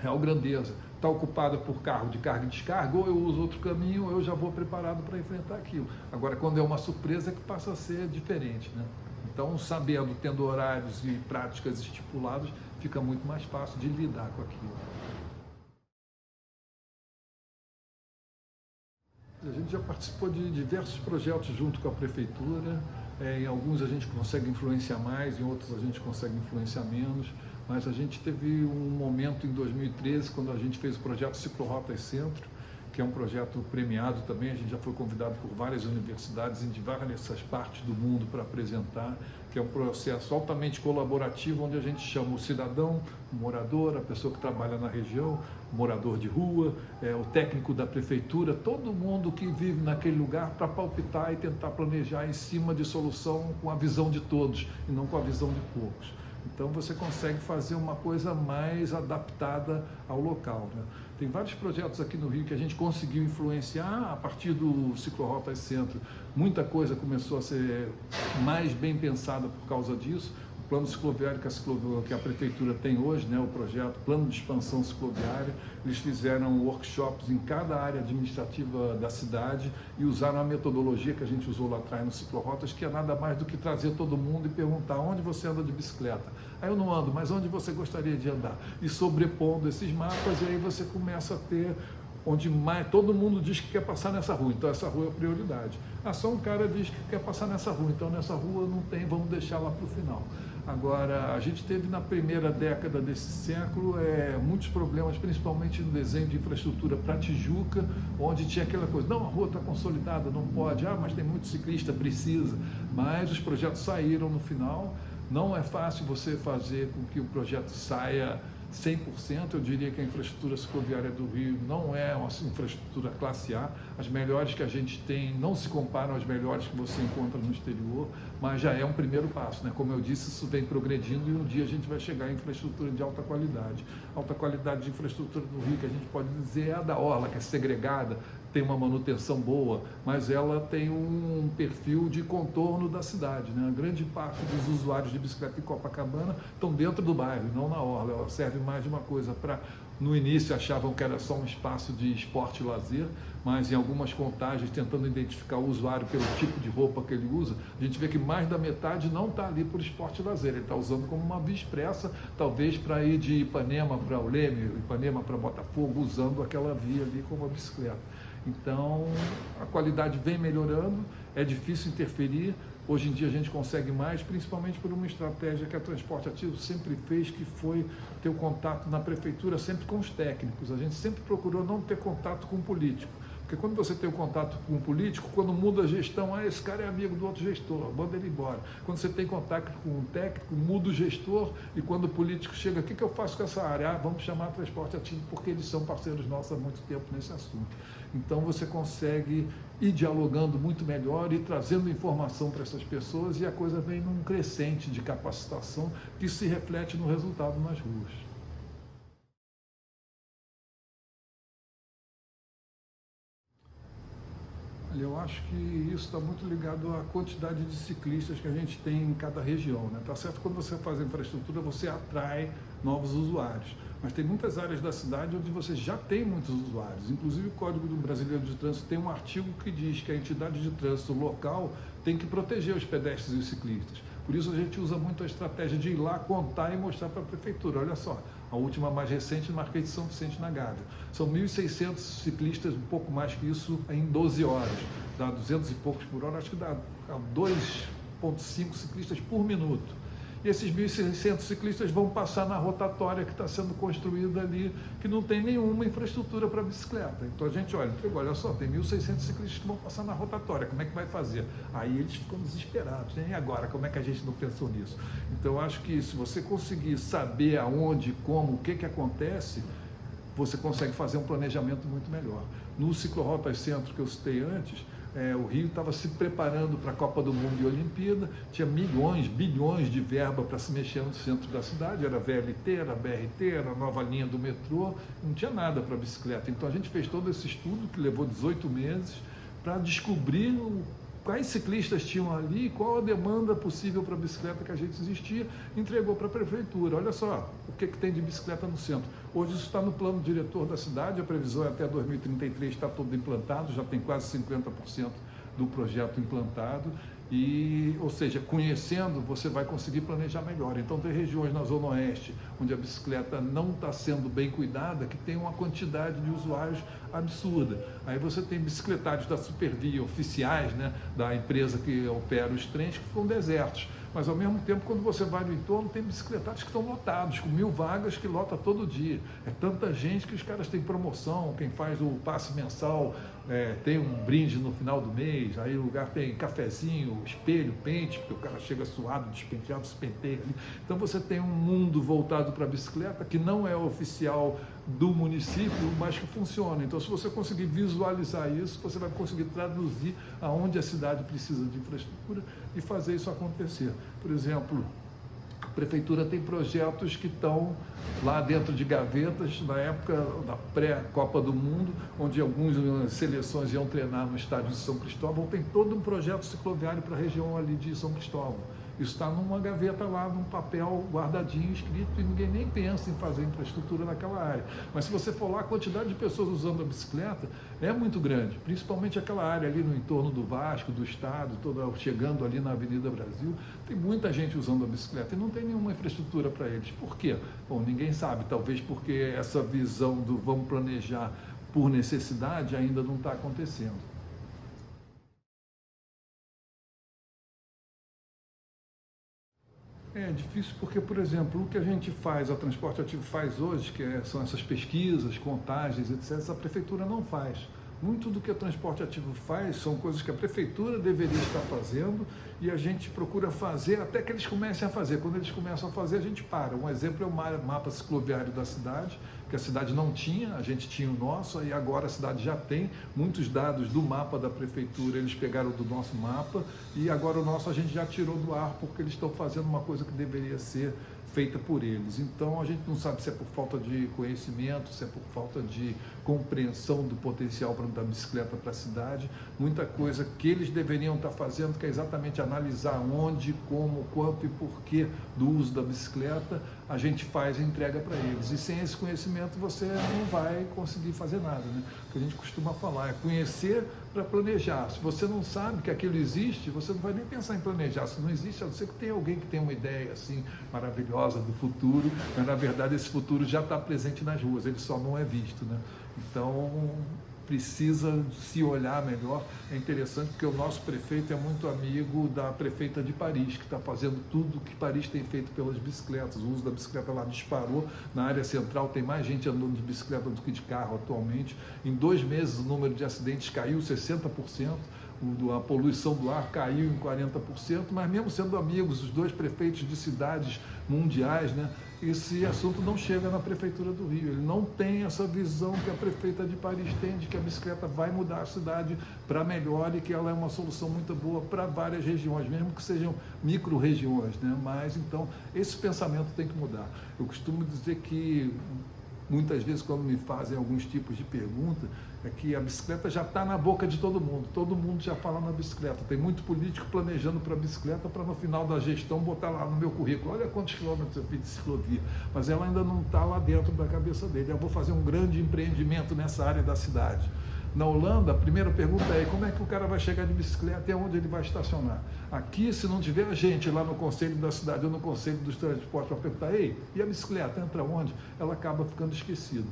Real Grandeza está ocupada por carro de carga e descarga, ou eu uso outro caminho, ou eu já vou preparado para enfrentar aquilo. Agora, quando é uma surpresa, é que passa a ser diferente, né? Então, sabendo, tendo horários e práticas estipulados, fica muito mais fácil de lidar com aquilo. A gente já participou de diversos projetos junto com a prefeitura, em alguns a gente consegue influenciar mais, em outros a gente consegue influenciar menos, mas a gente teve um momento em 2013, quando a gente fez o projeto Ciclorotas Centro, que é um projeto premiado também, a gente já foi convidado por várias universidades em diversas partes do mundo para apresentar, que é um processo altamente colaborativo, onde a gente chama o cidadão, o morador, a pessoa que trabalha na região, o morador de rua, o técnico da prefeitura, todo mundo que vive naquele lugar para palpitar e tentar planejar em cima de solução com a visão de todos e não com a visão de poucos. Então você consegue fazer uma coisa mais adaptada ao local, né? Tem vários projetos aqui no Rio que a gente conseguiu influenciar a partir do Ciclorotas Centro. Muita coisa começou a ser mais bem pensada por causa disso. O plano cicloviário que a prefeitura tem hoje, né, o projeto Plano de Expansão Cicloviária, eles fizeram workshops em cada área administrativa da cidade e usaram a metodologia que a gente usou lá atrás no Ciclorotas, que é nada mais do que trazer todo mundo e perguntar onde você anda de bicicleta. Aí eu não ando, mas onde você gostaria de andar? E sobrepondo esses mapas, e aí você começa a ter onde mais todo mundo diz que quer passar nessa rua, então essa rua é a prioridade. Só um cara diz que quer passar nessa rua, então nessa rua não tem, vamos deixar lá para o final. Agora, a gente teve na primeira década desse século muitos problemas, principalmente no desenho de infraestrutura para Tijuca, onde tinha aquela coisa, não, a rua está consolidada, não pode, mas tem muito ciclista, precisa, mas os projetos saíram no final. Não é fácil você fazer com que o projeto saia 100%, eu diria que a infraestrutura cicloviária do Rio não é uma infraestrutura classe A, as melhores que a gente tem não se comparam às melhores que você encontra no exterior, mas já é um primeiro passo, né? Como eu disse, isso vem progredindo e um dia a gente vai chegar em infraestrutura de alta qualidade. Alta qualidade de infraestrutura do Rio, que a gente pode dizer, é a da Orla, que é segregada, tem uma manutenção boa, mas ela tem um perfil de contorno da cidade, né? A grande parte dos usuários de bicicleta em Copacabana estão dentro do bairro, não na Orla. Ela serve mais de uma coisa para... No início achavam que era só um espaço de esporte e lazer, mas em algumas contagens, tentando identificar o usuário pelo tipo de roupa que ele usa, a gente vê que mais da metade não está ali por esporte e lazer, ele está usando como uma via expressa, talvez para ir de Ipanema para o Leme, Ipanema para Botafogo, usando aquela via ali como uma bicicleta. Então, a qualidade vem melhorando, é difícil interferir. Hoje em dia a gente consegue mais, principalmente por uma estratégia que a Transporte Ativo sempre fez, que foi ter o contato na prefeitura sempre com os técnicos. A gente sempre procurou não ter contato com o político, Porque quando você tem um contato com um político, quando muda a gestão, esse cara é amigo do outro gestor, manda ele embora. Quando você tem contato com um técnico, muda o gestor, e quando o político chega, o que eu faço com essa área? Vamos chamar transporte ativo, porque eles são parceiros nossos há muito tempo nesse assunto. Então você consegue ir dialogando muito melhor e trazendo informação para essas pessoas, e a coisa vem num crescente de capacitação que se reflete no resultado nas ruas. Eu acho que isso está muito ligado à quantidade de ciclistas que a gente tem em cada região, né? Tá certo, quando você faz a infraestrutura, você atrai novos usuários, mas tem muitas áreas da cidade onde você já tem muitos usuários. Inclusive o Código Brasileiro de Trânsito tem um artigo que diz que a entidade de trânsito local tem que proteger os pedestres e os ciclistas. Por isso a gente usa muito a estratégia de ir lá, contar e mostrar para a prefeitura. Olha só, a última mais recente, Marquês de São Vicente na Gávea. São 1.600 ciclistas, um pouco mais que isso, em 12 horas. Dá 200 e poucos por hora, acho que dá 2,5 ciclistas por minuto. E esses 1.600 ciclistas vão passar na rotatória que está sendo construída ali, que não tem nenhuma infraestrutura para bicicleta. Então a gente olha só, tem 1.600 ciclistas que vão passar na rotatória, como é que vai fazer? Aí eles ficam desesperados, né? E agora, como é que a gente não pensou nisso? Então eu acho que se você conseguir saber aonde, como, o que acontece, você consegue fazer um planejamento muito melhor. No Ciclorotas Centro que eu citei antes, o Rio estava se preparando para a Copa do Mundo e Olimpíada, tinha milhões, bilhões de verba para se mexer no centro da cidade, era VLT, era BRT, era a nova linha do metrô, não tinha nada para bicicleta. Então a gente fez todo esse estudo, que levou 18 meses, para descobrir quais ciclistas tinham ali, qual a demanda possível para bicicleta que a gente existia, entregou para a prefeitura. Olha só o que tem de bicicleta no centro. Hoje isso está no plano diretor da cidade, a previsão é até 2033 está todo implantado, já tem quase 50% do projeto implantado, ou seja, conhecendo, você vai conseguir planejar melhor. Então tem regiões na Zona Oeste, onde a bicicleta não está sendo bem cuidada, que tem uma quantidade de usuários absurda. Aí você tem bicicletários da Supervia, oficiais, né, da empresa que opera os trens, que ficam desertos. Mas ao mesmo tempo, quando você vai no entorno, tem bicicletários que estão lotados, com 1.000 vagas que lota todo dia. É tanta gente que os caras têm promoção, quem faz o passe mensal tem um brinde no final do mês, aí o lugar tem cafezinho, espelho, pente, porque o cara chega suado, despenteado, se penteia ali. Então você tem um mundo voltado para a bicicleta que não é oficial do município, mas que funciona. Então se você conseguir visualizar isso, você vai conseguir traduzir aonde a cidade precisa de infraestrutura e fazer isso acontecer. Por exemplo, a prefeitura tem projetos que estão lá dentro de gavetas, na época da pré-Copa do Mundo, onde algumas seleções iam treinar no estádio de São Cristóvão, tem todo um projeto cicloviário para a região ali de São Cristóvão. Isso está numa gaveta lá, num papel guardadinho, escrito, e ninguém nem pensa em fazer infraestrutura naquela área. Mas se você for lá, a quantidade de pessoas usando a bicicleta é muito grande, principalmente aquela área ali no entorno do Vasco, do Estado, chegando ali na Avenida Brasil, tem muita gente usando a bicicleta e não tem nenhuma infraestrutura para eles. Por quê? Bom, ninguém sabe, talvez porque essa visão do vamos planejar por necessidade ainda não está acontecendo. É difícil porque, por exemplo, o que a gente faz, a Transporte Ativo faz hoje, são essas pesquisas, contagens, etc., a prefeitura não faz. Muito do que a Transporte Ativo faz são coisas que a prefeitura deveria estar fazendo e a gente procura fazer até que eles comecem a fazer. Quando eles começam a fazer, a gente para. Um exemplo é o mapa cicloviário da cidade, que a cidade não tinha, a gente tinha o nosso, e agora a cidade já tem muitos dados do mapa da prefeitura, eles pegaram do nosso mapa, e agora o nosso a gente já tirou do ar, porque eles estão fazendo uma coisa que deveria ser feita por eles. Então a gente não sabe se é por falta de conhecimento, se é por falta de compreensão do potencial da bicicleta para a cidade, muita coisa que eles deveriam estar fazendo, que é exatamente analisar onde, como, quanto e porquê do uso da bicicleta, a gente faz e entrega para eles. E sem esse conhecimento você não vai conseguir fazer nada, né? O que a gente costuma falar é conhecer para planejar. Se você não sabe que aquilo existe, você não vai nem pensar em planejar. Se não existe, a não ser que tenha alguém que tenha uma ideia assim maravilhosa do futuro, mas na verdade esse futuro já está presente nas ruas, ele só não é visto, né? Então precisa se olhar melhor. É interessante porque o nosso prefeito é muito amigo da prefeita de Paris, que está fazendo tudo que Paris tem feito pelas bicicletas. O uso da bicicleta lá disparou. Na área central tem mais gente andando de bicicleta do que de carro atualmente. Em 2 meses o número de acidentes caiu 60%. A poluição do ar caiu em 40%, mas mesmo sendo amigos, os 2 prefeitos de cidades mundiais, né, esse assunto não chega na Prefeitura do Rio. Ele não tem essa visão que a prefeita de Paris tem, de que a bicicleta vai mudar a cidade para melhor e que ela é uma solução muito boa para várias regiões, mesmo que sejam micro-regiões, né? Mas, então, esse pensamento tem que mudar. Eu costumo dizer que muitas vezes, quando me fazem alguns tipos de pergunta, é que a bicicleta já está na boca de todo mundo já fala na bicicleta. Tem muito político planejando para a bicicleta para no final da gestão botar lá no meu currículo, olha quantos quilômetros eu fiz de ciclovia, mas ela ainda não está lá dentro da cabeça dele. Eu vou fazer um grande empreendimento nessa área da cidade. Na Holanda, a primeira pergunta é como é que o cara vai chegar de bicicleta e aonde ele vai estacionar? Aqui, se não tiver gente lá no conselho da cidade ou no conselho dos transportes para perguntar, ei, e a bicicleta entra onde? Ela acaba ficando esquecida.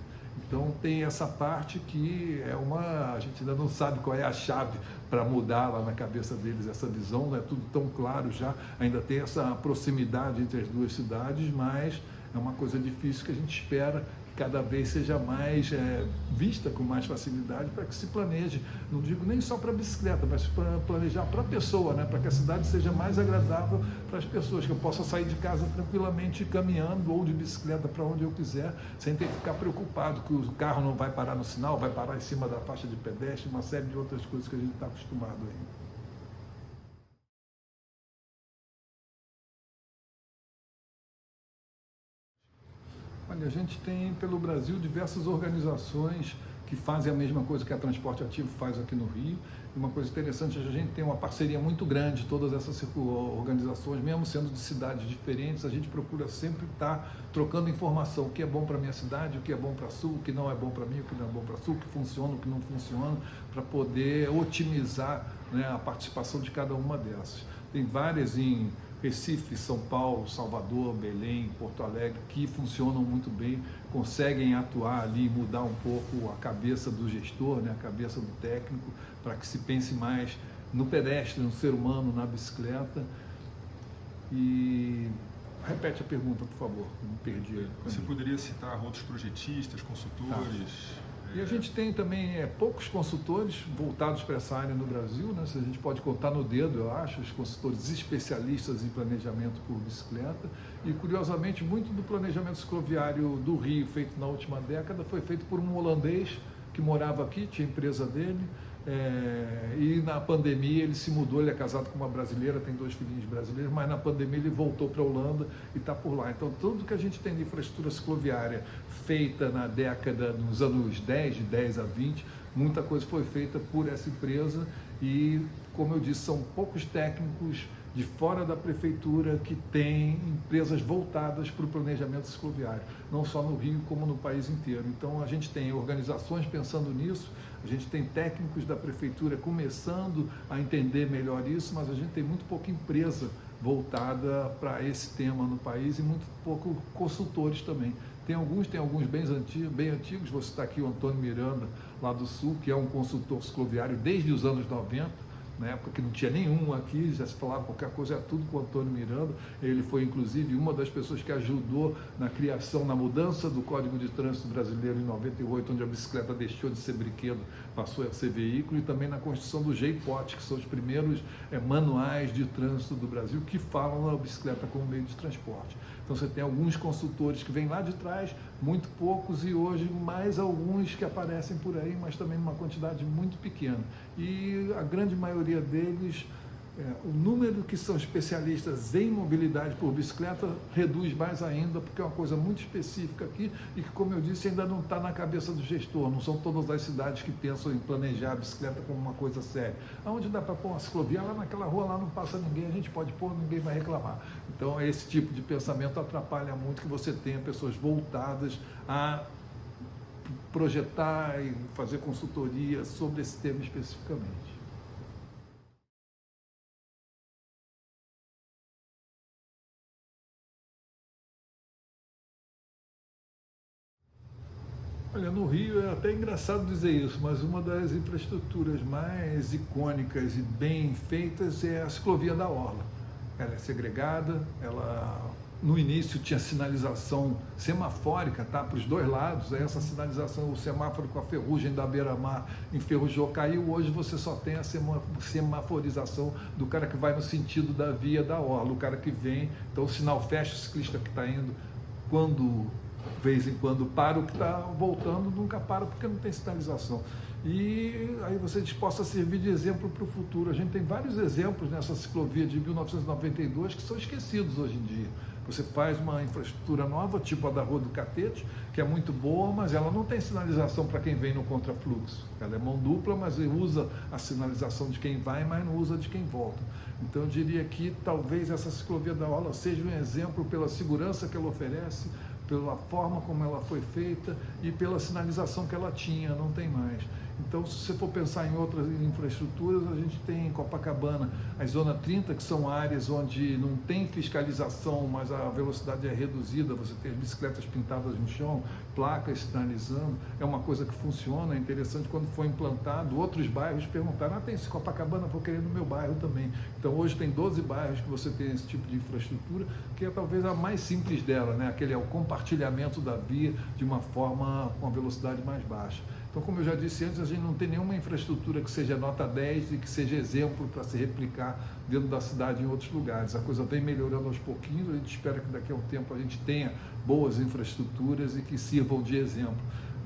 Então tem essa parte que é a gente ainda não sabe qual é a chave para mudar lá na cabeça deles essa visão, não é tudo tão claro já, ainda tem essa proximidade entre as 2 cidades, mas é uma coisa difícil que a gente espera que cada vez seja mais vista com mais facilidade para que se planeje, não digo nem só para a bicicleta, mas para planejar para a pessoa, né? Para que a cidade seja mais agradável para as pessoas, que eu possa sair de casa tranquilamente caminhando ou de bicicleta para onde eu quiser, sem ter que ficar preocupado que o carro não vai parar no sinal, vai parar em cima da faixa de pedestre, uma série de outras coisas que a gente está acostumado aí. Olha, a gente tem pelo Brasil diversas organizações que fazem a mesma coisa que a Transporte Ativo faz aqui no Rio. E uma coisa interessante, a gente tem uma parceria muito grande, todas essas organizações, mesmo sendo de cidades diferentes, a gente procura sempre estar trocando informação, o que é bom para a minha cidade, o que é bom para a Sul, o que não é bom para mim, o que não é bom para a Sul, o que funciona, o que não funciona, para poder otimizar, né, a participação de cada uma dessas. Tem várias em Recife, São Paulo, Salvador, Belém, Porto Alegre, que funcionam muito bem, conseguem atuar ali, mudar um pouco a cabeça do gestor, né, a cabeça do técnico, para que se pense mais no pedestre, no ser humano, na bicicleta. E repete a pergunta, por favor, eu me perdi aí. Você poderia citar outros projetistas, consultores? Tá. E a gente tem também poucos consultores voltados para essa área no Brasil, né? A gente pode contar no dedo, eu acho, os consultores especialistas em planejamento por bicicleta. E, curiosamente, muito do planejamento cicloviário do Rio, feito na última década, foi feito por um holandês que morava aqui, tinha empresa dele. E na pandemia ele se mudou, ele é casado com uma brasileira, tem 2 filhinhos brasileiros, mas na pandemia ele voltou para a Holanda e está por lá. Então tudo que a gente tem de infraestrutura cicloviária feita na década, nos anos 10, de 10 a 20, muita coisa foi feita por essa empresa e, como eu disse, são poucos técnicos de fora da prefeitura que tem empresas voltadas para o planejamento cicloviário, não só no Rio como no país inteiro. Então a gente tem organizações pensando nisso, a gente tem técnicos da prefeitura começando a entender melhor isso, mas a gente tem muito pouca empresa voltada para esse tema no país e muito pouco consultores também. Tem alguns bem antigos, vou citar aqui o Antônio Miranda, lá do Sul, que é um consultor cicloviário desde os anos 90, na época que não tinha nenhum aqui, já se falava qualquer coisa, era tudo com o Antônio Miranda. Ele foi, inclusive, uma das pessoas que ajudou na criação, na mudança do Código de Trânsito Brasileiro em 98, onde a bicicleta deixou de ser brinquedo, passou a ser veículo, e também na construção do GEIPOT, que são os primeiros manuais de trânsito do Brasil que falam na bicicleta como meio de transporte. Então você tem alguns consultores que vêm lá de trás, muito poucos, e hoje mais alguns que aparecem por aí, mas também numa quantidade muito pequena. E a grande maioria deles, o número que são especialistas em mobilidade por bicicleta reduz mais ainda, porque é uma coisa muito específica aqui e que, como eu disse, ainda não está na cabeça do gestor. Não são todas as cidades que pensam em planejar a bicicleta como uma coisa séria. Aonde dá para pôr uma ciclovia, lá naquela rua lá não passa ninguém, a gente pode pôr, ninguém vai reclamar. Então esse tipo de pensamento atrapalha muito que você tenha pessoas voltadas a projetar e fazer consultoria sobre esse tema especificamente. Olha, no Rio é até engraçado dizer isso, mas uma das infraestruturas mais icônicas e bem feitas é a ciclovia da Orla. Ela é segregada, ela no início tinha sinalização semafórica, tá, para os dois lados. Essa sinalização, o semáforo com a ferrugem da beira-mar enferrujou, caiu. Hoje você só tem a semaforização do cara que vai no sentido da via da Orla, o cara que vem, então o sinal fecha, o ciclista que está indo, quando de vez em quando para, o que está voltando nunca para porque não tem sinalização. E aí você possa servir de exemplo para o futuro. A gente tem vários exemplos nessa ciclovia de 1992 que são esquecidos hoje em dia. Você faz uma infraestrutura nova, tipo a da Rua do Catete, que é muito boa, mas ela não tem sinalização para quem vem no contrafluxo. Ela é mão dupla, mas usa a sinalização de quem vai, mas não usa de quem volta. Então eu diria que talvez essa ciclovia da Orla seja um exemplo pela segurança que ela oferece, pela forma como ela foi feita e pela sinalização que ela tinha, não tem mais. Então, se você for pensar em outras infraestruturas, a gente tem em Copacabana a Zona 30, que são áreas onde não tem fiscalização, mas a velocidade é reduzida, você tem as bicicletas pintadas no chão, placas sinalizando, é uma coisa que funciona, é interessante. Quando foi implantado, outros bairros perguntaram, tem esse Copacabana, vou querer no meu bairro também. Então, hoje tem 12 bairros que você tem esse tipo de infraestrutura, que é talvez a mais simples dela, né? Aquele é o compartilhamento da via de uma forma com a velocidade mais baixa. Então, como eu já disse antes, a gente não tem nenhuma infraestrutura que seja nota 10 e que seja exemplo para se replicar dentro da cidade em outros lugares. A coisa vem melhorando aos pouquinhos, a gente espera que daqui a um tempo a gente tenha boas infraestruturas e que sirvam de exemplo.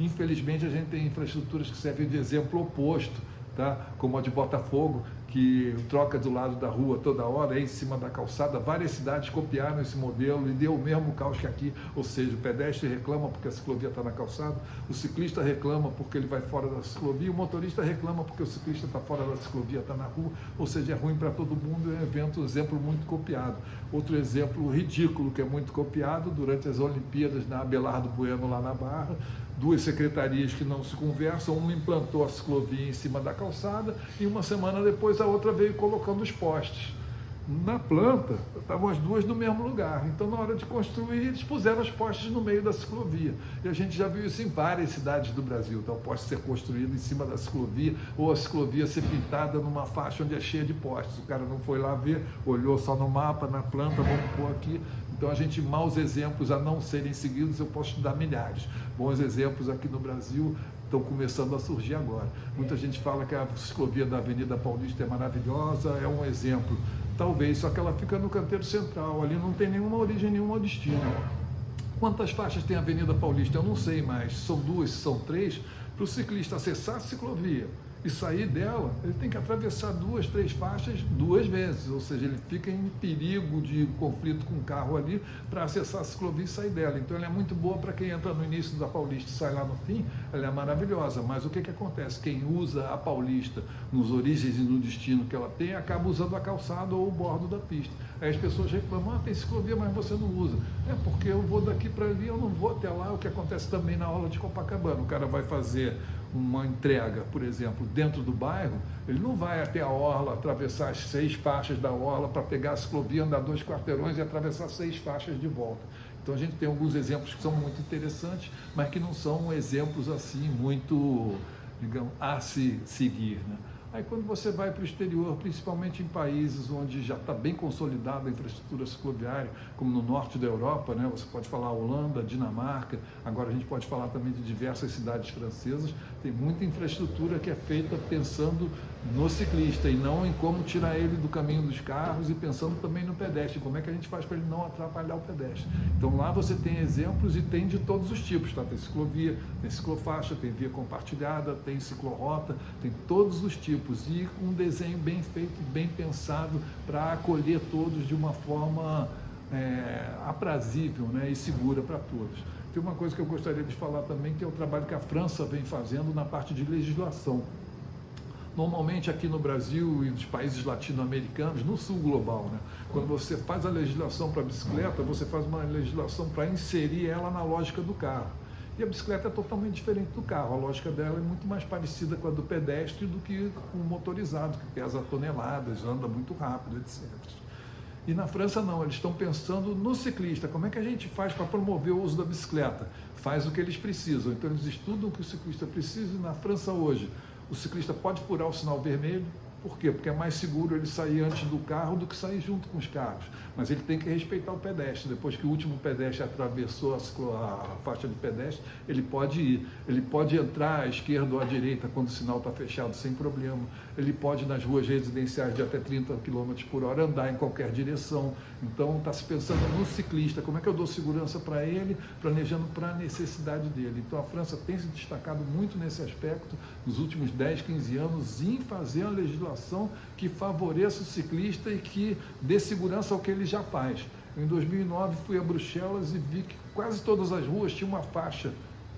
Infelizmente, a gente tem infraestruturas que servem de exemplo oposto, tá? Como a de Botafogo, que troca do lado da rua toda hora, é em cima da calçada. Várias cidades copiaram esse modelo e deu o mesmo caos que aqui, ou seja, o pedestre reclama porque a ciclovia está na calçada, o ciclista reclama porque ele vai fora da ciclovia, o motorista reclama porque o ciclista está fora da ciclovia, está na rua, ou seja, é ruim para todo mundo, é um exemplo muito copiado. Outro exemplo ridículo que é muito copiado, durante as Olimpíadas na Abelardo Bueno, lá na Barra, duas secretarias que não se conversam, uma implantou a ciclovia em cima da calçada e uma semana depois a outra veio colocando os postes. Na planta, estavam as duas no mesmo lugar, então na hora de construir eles puseram os postes no meio da ciclovia, e a gente já viu isso em várias cidades do Brasil, então o poste ser construído em cima da ciclovia, ou a ciclovia ser pintada numa faixa onde é cheia de postes, o cara não foi lá ver, olhou só no mapa, na planta, vamos pôr aqui. Então a gente, maus exemplos a não serem seguidos, eu posso te dar milhares. Bons exemplos aqui no Brasil estão começando a surgir agora. Muita gente fala que a ciclovia da Avenida Paulista é maravilhosa, é um exemplo. Talvez, só que ela fica no canteiro central, ali não tem nenhuma origem, nenhum destino. Quantas faixas tem a Avenida Paulista? Eu não sei mais, são duas, são três. Para o ciclista acessar a ciclovia e sair dela, ele tem que atravessar 2, 3 faixas 2 vezes, ou seja, ele fica em perigo de conflito com o carro ali para acessar a ciclovia e sair dela. Então ela é muito boa para quem entra no início da Paulista e sai lá no fim, ela é maravilhosa, mas o que acontece? Quem usa a Paulista nos origens e no destino que ela tem, acaba usando a calçada ou o bordo da pista. Aí as pessoas reclamam, tem ciclovia, mas você não usa. É porque eu vou daqui para ali, eu não vou até lá, o que acontece também na aula de Copacabana. O cara vai fazer uma entrega, por exemplo, dentro do bairro, ele não vai até a orla, atravessar as 6 faixas da orla para pegar a ciclovia, andar 2 quarteirões e atravessar 6 faixas de volta. Então a gente tem alguns exemplos que são muito interessantes, mas que não são exemplos assim muito, digamos, a se seguir, né? Aí quando você vai para o exterior, principalmente em países onde já está bem consolidada a infraestrutura cicloviária, como no norte da Europa, né? Você pode falar Holanda, Dinamarca, agora a gente pode falar também de diversas cidades francesas, tem muita infraestrutura que é feita pensando no ciclista e não em como tirar ele do caminho dos carros e pensando também no pedestre, como é que a gente faz para ele não atrapalhar o pedestre. Então lá você tem exemplos e tem de todos os tipos, tá? Tem ciclovia, tem ciclofaixa, tem via compartilhada, tem ciclorrota, tem todos os tipos e com um desenho bem feito, bem pensado para acolher todos de uma forma aprazível, né, e segura para todos. Tem uma coisa que eu gostaria de falar também, que é o trabalho que a França vem fazendo na parte de legislação. Normalmente aqui no Brasil e nos países latino-americanos, no sul global, né? Quando você faz a legislação para a bicicleta, você faz uma legislação para inserir ela na lógica do carro. E a bicicleta é totalmente diferente do carro, a lógica dela é muito mais parecida com a do pedestre do que com o motorizado, que pesa toneladas, anda muito rápido, etc. E na França não, eles estão pensando no ciclista, como é que a gente faz para promover o uso da bicicleta? Faz o que eles precisam, então eles estudam o que o ciclista precisa. E na França hoje, o ciclista pode furar o sinal vermelho. Por quê? Porque é mais seguro ele sair antes do carro do que sair junto com os carros. Mas ele tem que respeitar o pedestre. Depois que o último pedestre atravessou a faixa de pedestre, ele pode ir. Ele pode entrar à esquerda ou à direita quando o sinal está fechado sem problema. Ele pode, nas ruas residenciais de até 30 km por hora, andar em qualquer direção. Então, está se pensando no ciclista. Como é que eu dou segurança para ele, planejando para a necessidade dele? Então, a França tem se destacado muito nesse aspecto nos últimos 10, 15 anos em fazer a legislação que favoreça o ciclista e que dê segurança ao que ele já faz. Em 2009 fui a Bruxelas e vi que quase todas as ruas tinham uma faixa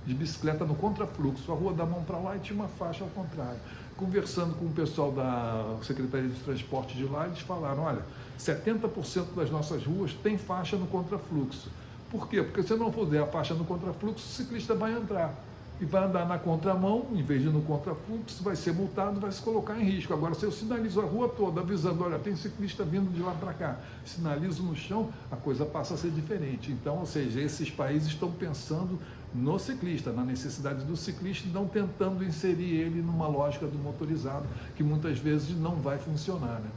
de bicicleta no contrafluxo. A rua da mão para lá e tinha uma faixa ao contrário. Conversando com o pessoal da Secretaria de Transporte de lá, eles falaram, olha, 70% das nossas ruas tem faixa no contrafluxo. Por quê? Porque se eu não puser a faixa no contrafluxo, o ciclista vai entrar e vai andar na contramão, em vez de no contrafluxo, vai ser multado, vai se colocar em risco. Agora, se eu sinalizo a rua toda, avisando, olha, tem ciclista vindo de lá para cá, sinalizo no chão, a coisa passa a ser diferente. Então, ou seja, esses países estão pensando no ciclista, na necessidade do ciclista, e não tentando inserir ele numa lógica do motorizado, que muitas vezes não vai funcionar, né?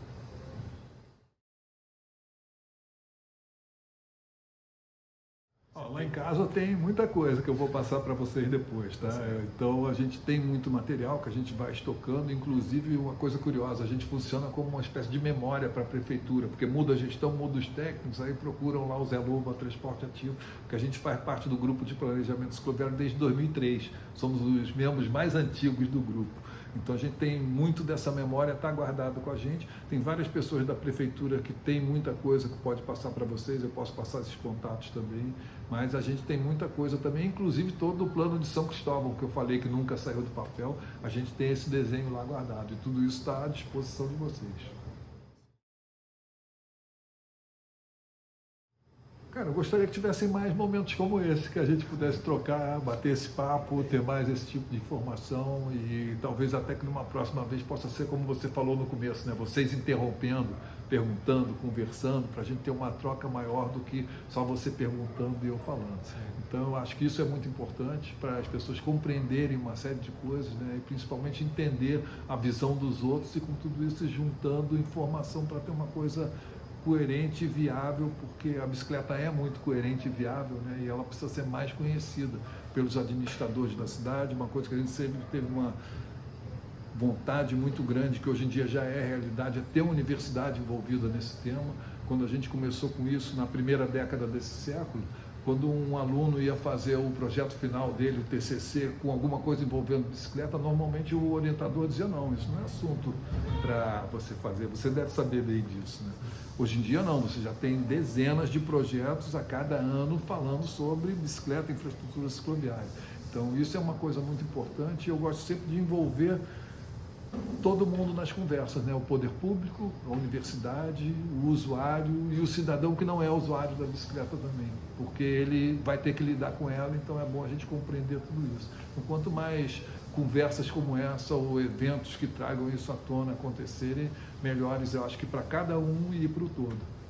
Lá em casa tem muita coisa que eu vou passar para vocês depois, tá? Então a gente tem muito material que a gente vai estocando, inclusive uma coisa curiosa, a gente funciona como uma espécie de memória para a prefeitura, porque muda a gestão, muda os técnicos, aí procuram lá o Zé Lobo, a Transporte Ativo, que a gente faz parte do grupo de planejamento cicloviário desde 2003, somos os membros mais antigos do grupo. Então a gente tem muito dessa memória, está guardado com a gente. Tem várias pessoas da prefeitura que tem muita coisa que pode passar para vocês, eu posso passar esses contatos também, mas a gente tem muita coisa também, inclusive todo o plano de São Cristóvão, que eu falei que nunca saiu do papel, a gente tem esse desenho lá guardado e tudo isso está à disposição de vocês. Cara, eu gostaria que tivessem mais momentos como esse, que a gente pudesse trocar, bater esse papo, ter mais esse tipo de informação e talvez até que numa próxima vez possa ser como você falou no começo, né? Vocês interrompendo, perguntando, conversando, para a gente ter uma troca maior do que só você perguntando e eu falando. Então, eu acho que isso é muito importante para as pessoas compreenderem uma série de coisas, né? E principalmente entender a visão dos outros e com tudo isso juntando informação para ter uma coisa coerente e viável, porque a bicicleta é muito coerente e viável, né? E ela precisa ser mais conhecida pelos administradores da cidade, uma coisa que a gente sempre teve uma vontade muito grande, que hoje em dia já é realidade, é ter uma universidade envolvida nesse tema. Quando a gente começou com isso na primeira década desse século, quando um aluno ia fazer o projeto final dele, o TCC, com alguma coisa envolvendo bicicleta, normalmente o orientador dizia, não, isso não é assunto para você fazer, você deve saber bem disso, né? Hoje em dia não, você já tem dezenas de projetos a cada ano falando sobre bicicleta e infraestrutura cicloviária. Então isso é uma coisa muito importante e eu gosto sempre de envolver todo mundo nas conversas, né? O poder público, a universidade, o usuário e o cidadão que não é usuário da bicicleta também, porque ele vai ter que lidar com ela, então é bom a gente compreender tudo isso. Então, quanto mais conversas como essa ou eventos que tragam isso à tona acontecerem, melhores eu acho que para cada um e para o todo.